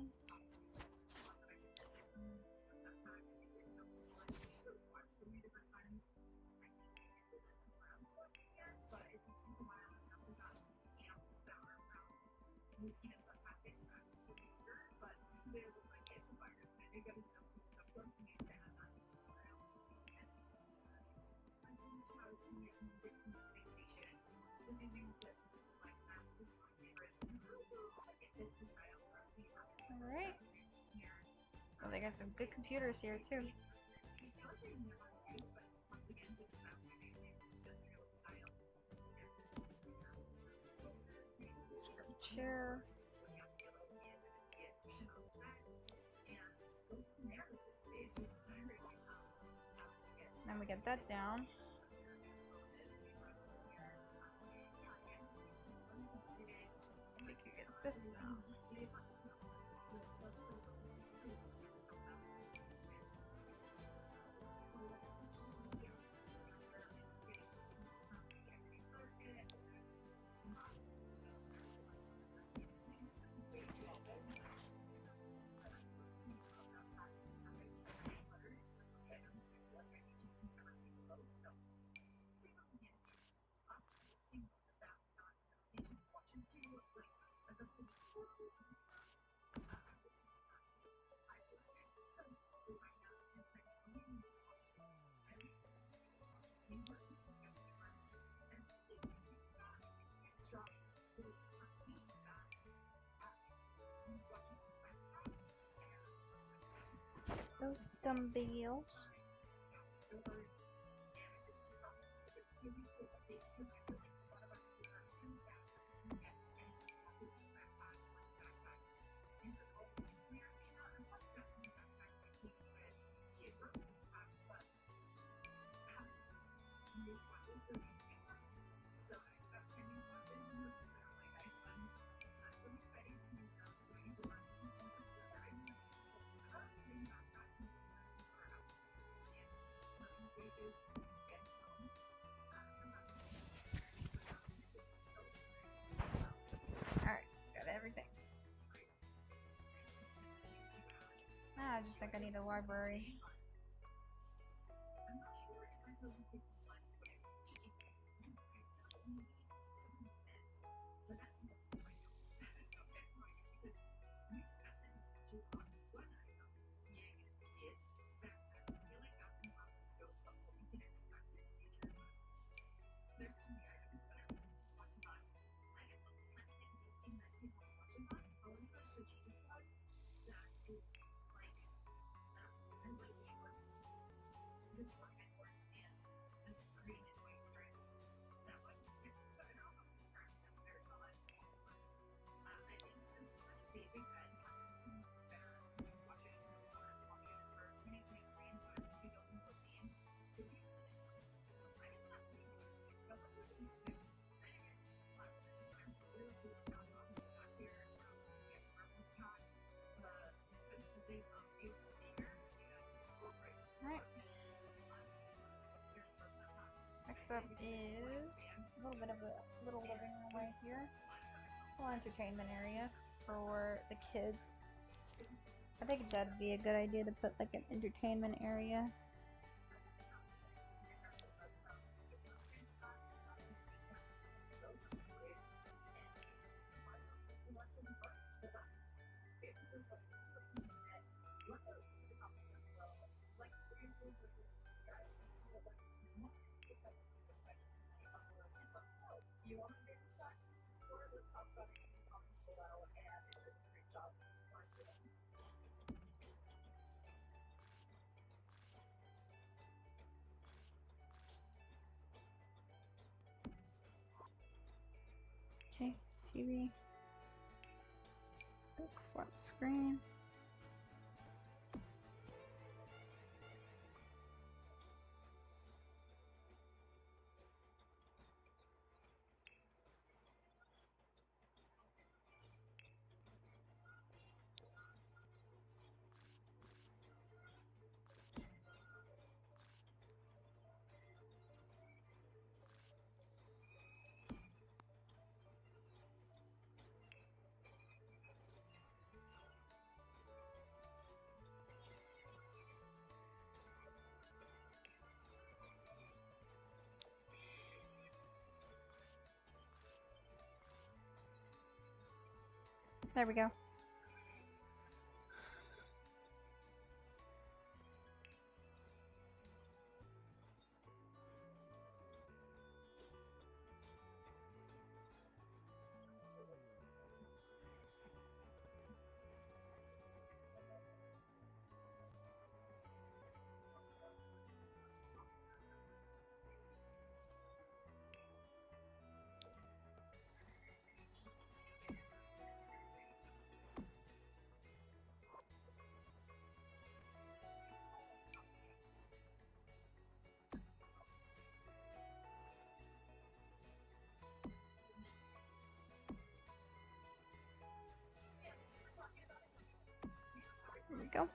Alright. Oh, they got some good computers here too. Chair. Then we get that down. We can get this down. Those dumbbells. Alright, got everything. I just think I need a library. Alright. Next up is a little bit of a little living room right here. A little entertainment area for the kids. I think that'd be a good idea to put like an entertainment area. Okay, TV. Big flat screen. There we go. There we go.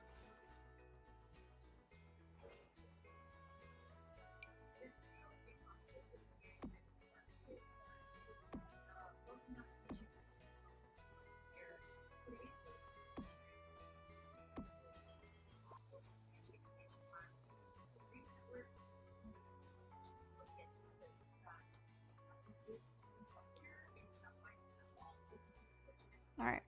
Alright.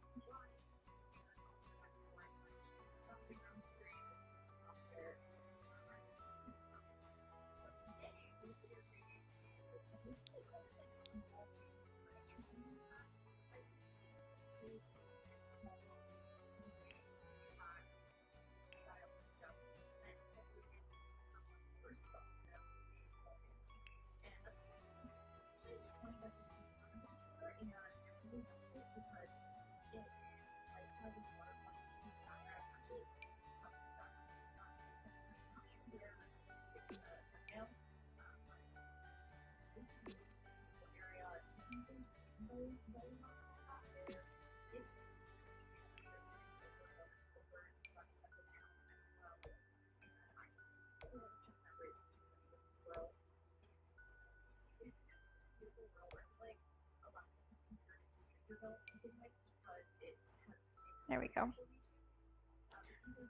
There we go.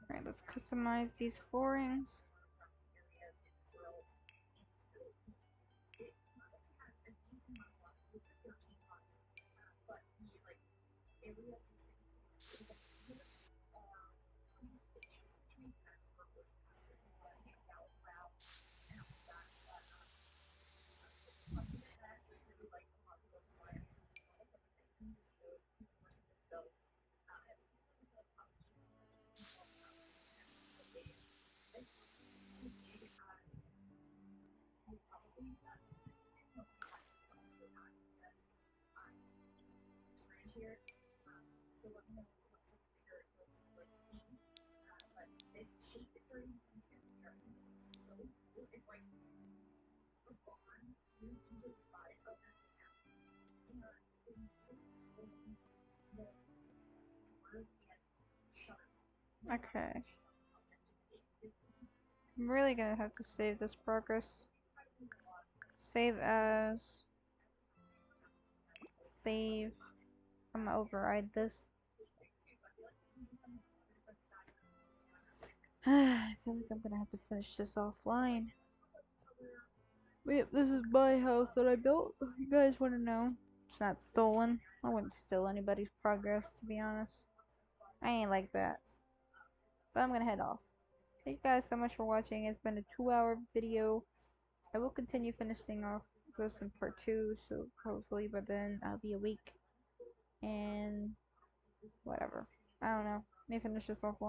Alright, let's customize these forings. Okay. I'm really gonna have to save this progress. Save as. Save. I'm gonna override this. I feel like I'm gonna have to finish this offline. Wait, this is my house that I built. You guys wanna know? It's not stolen. I wouldn't steal anybody's progress, to be honest. I ain't like that. But I'm gonna head off. Thank you guys so much for watching. It's been a 2-hour video. I will continue finishing off this in part 2, so hopefully by then I'll be awake. And whatever. I don't know. May finish this offline.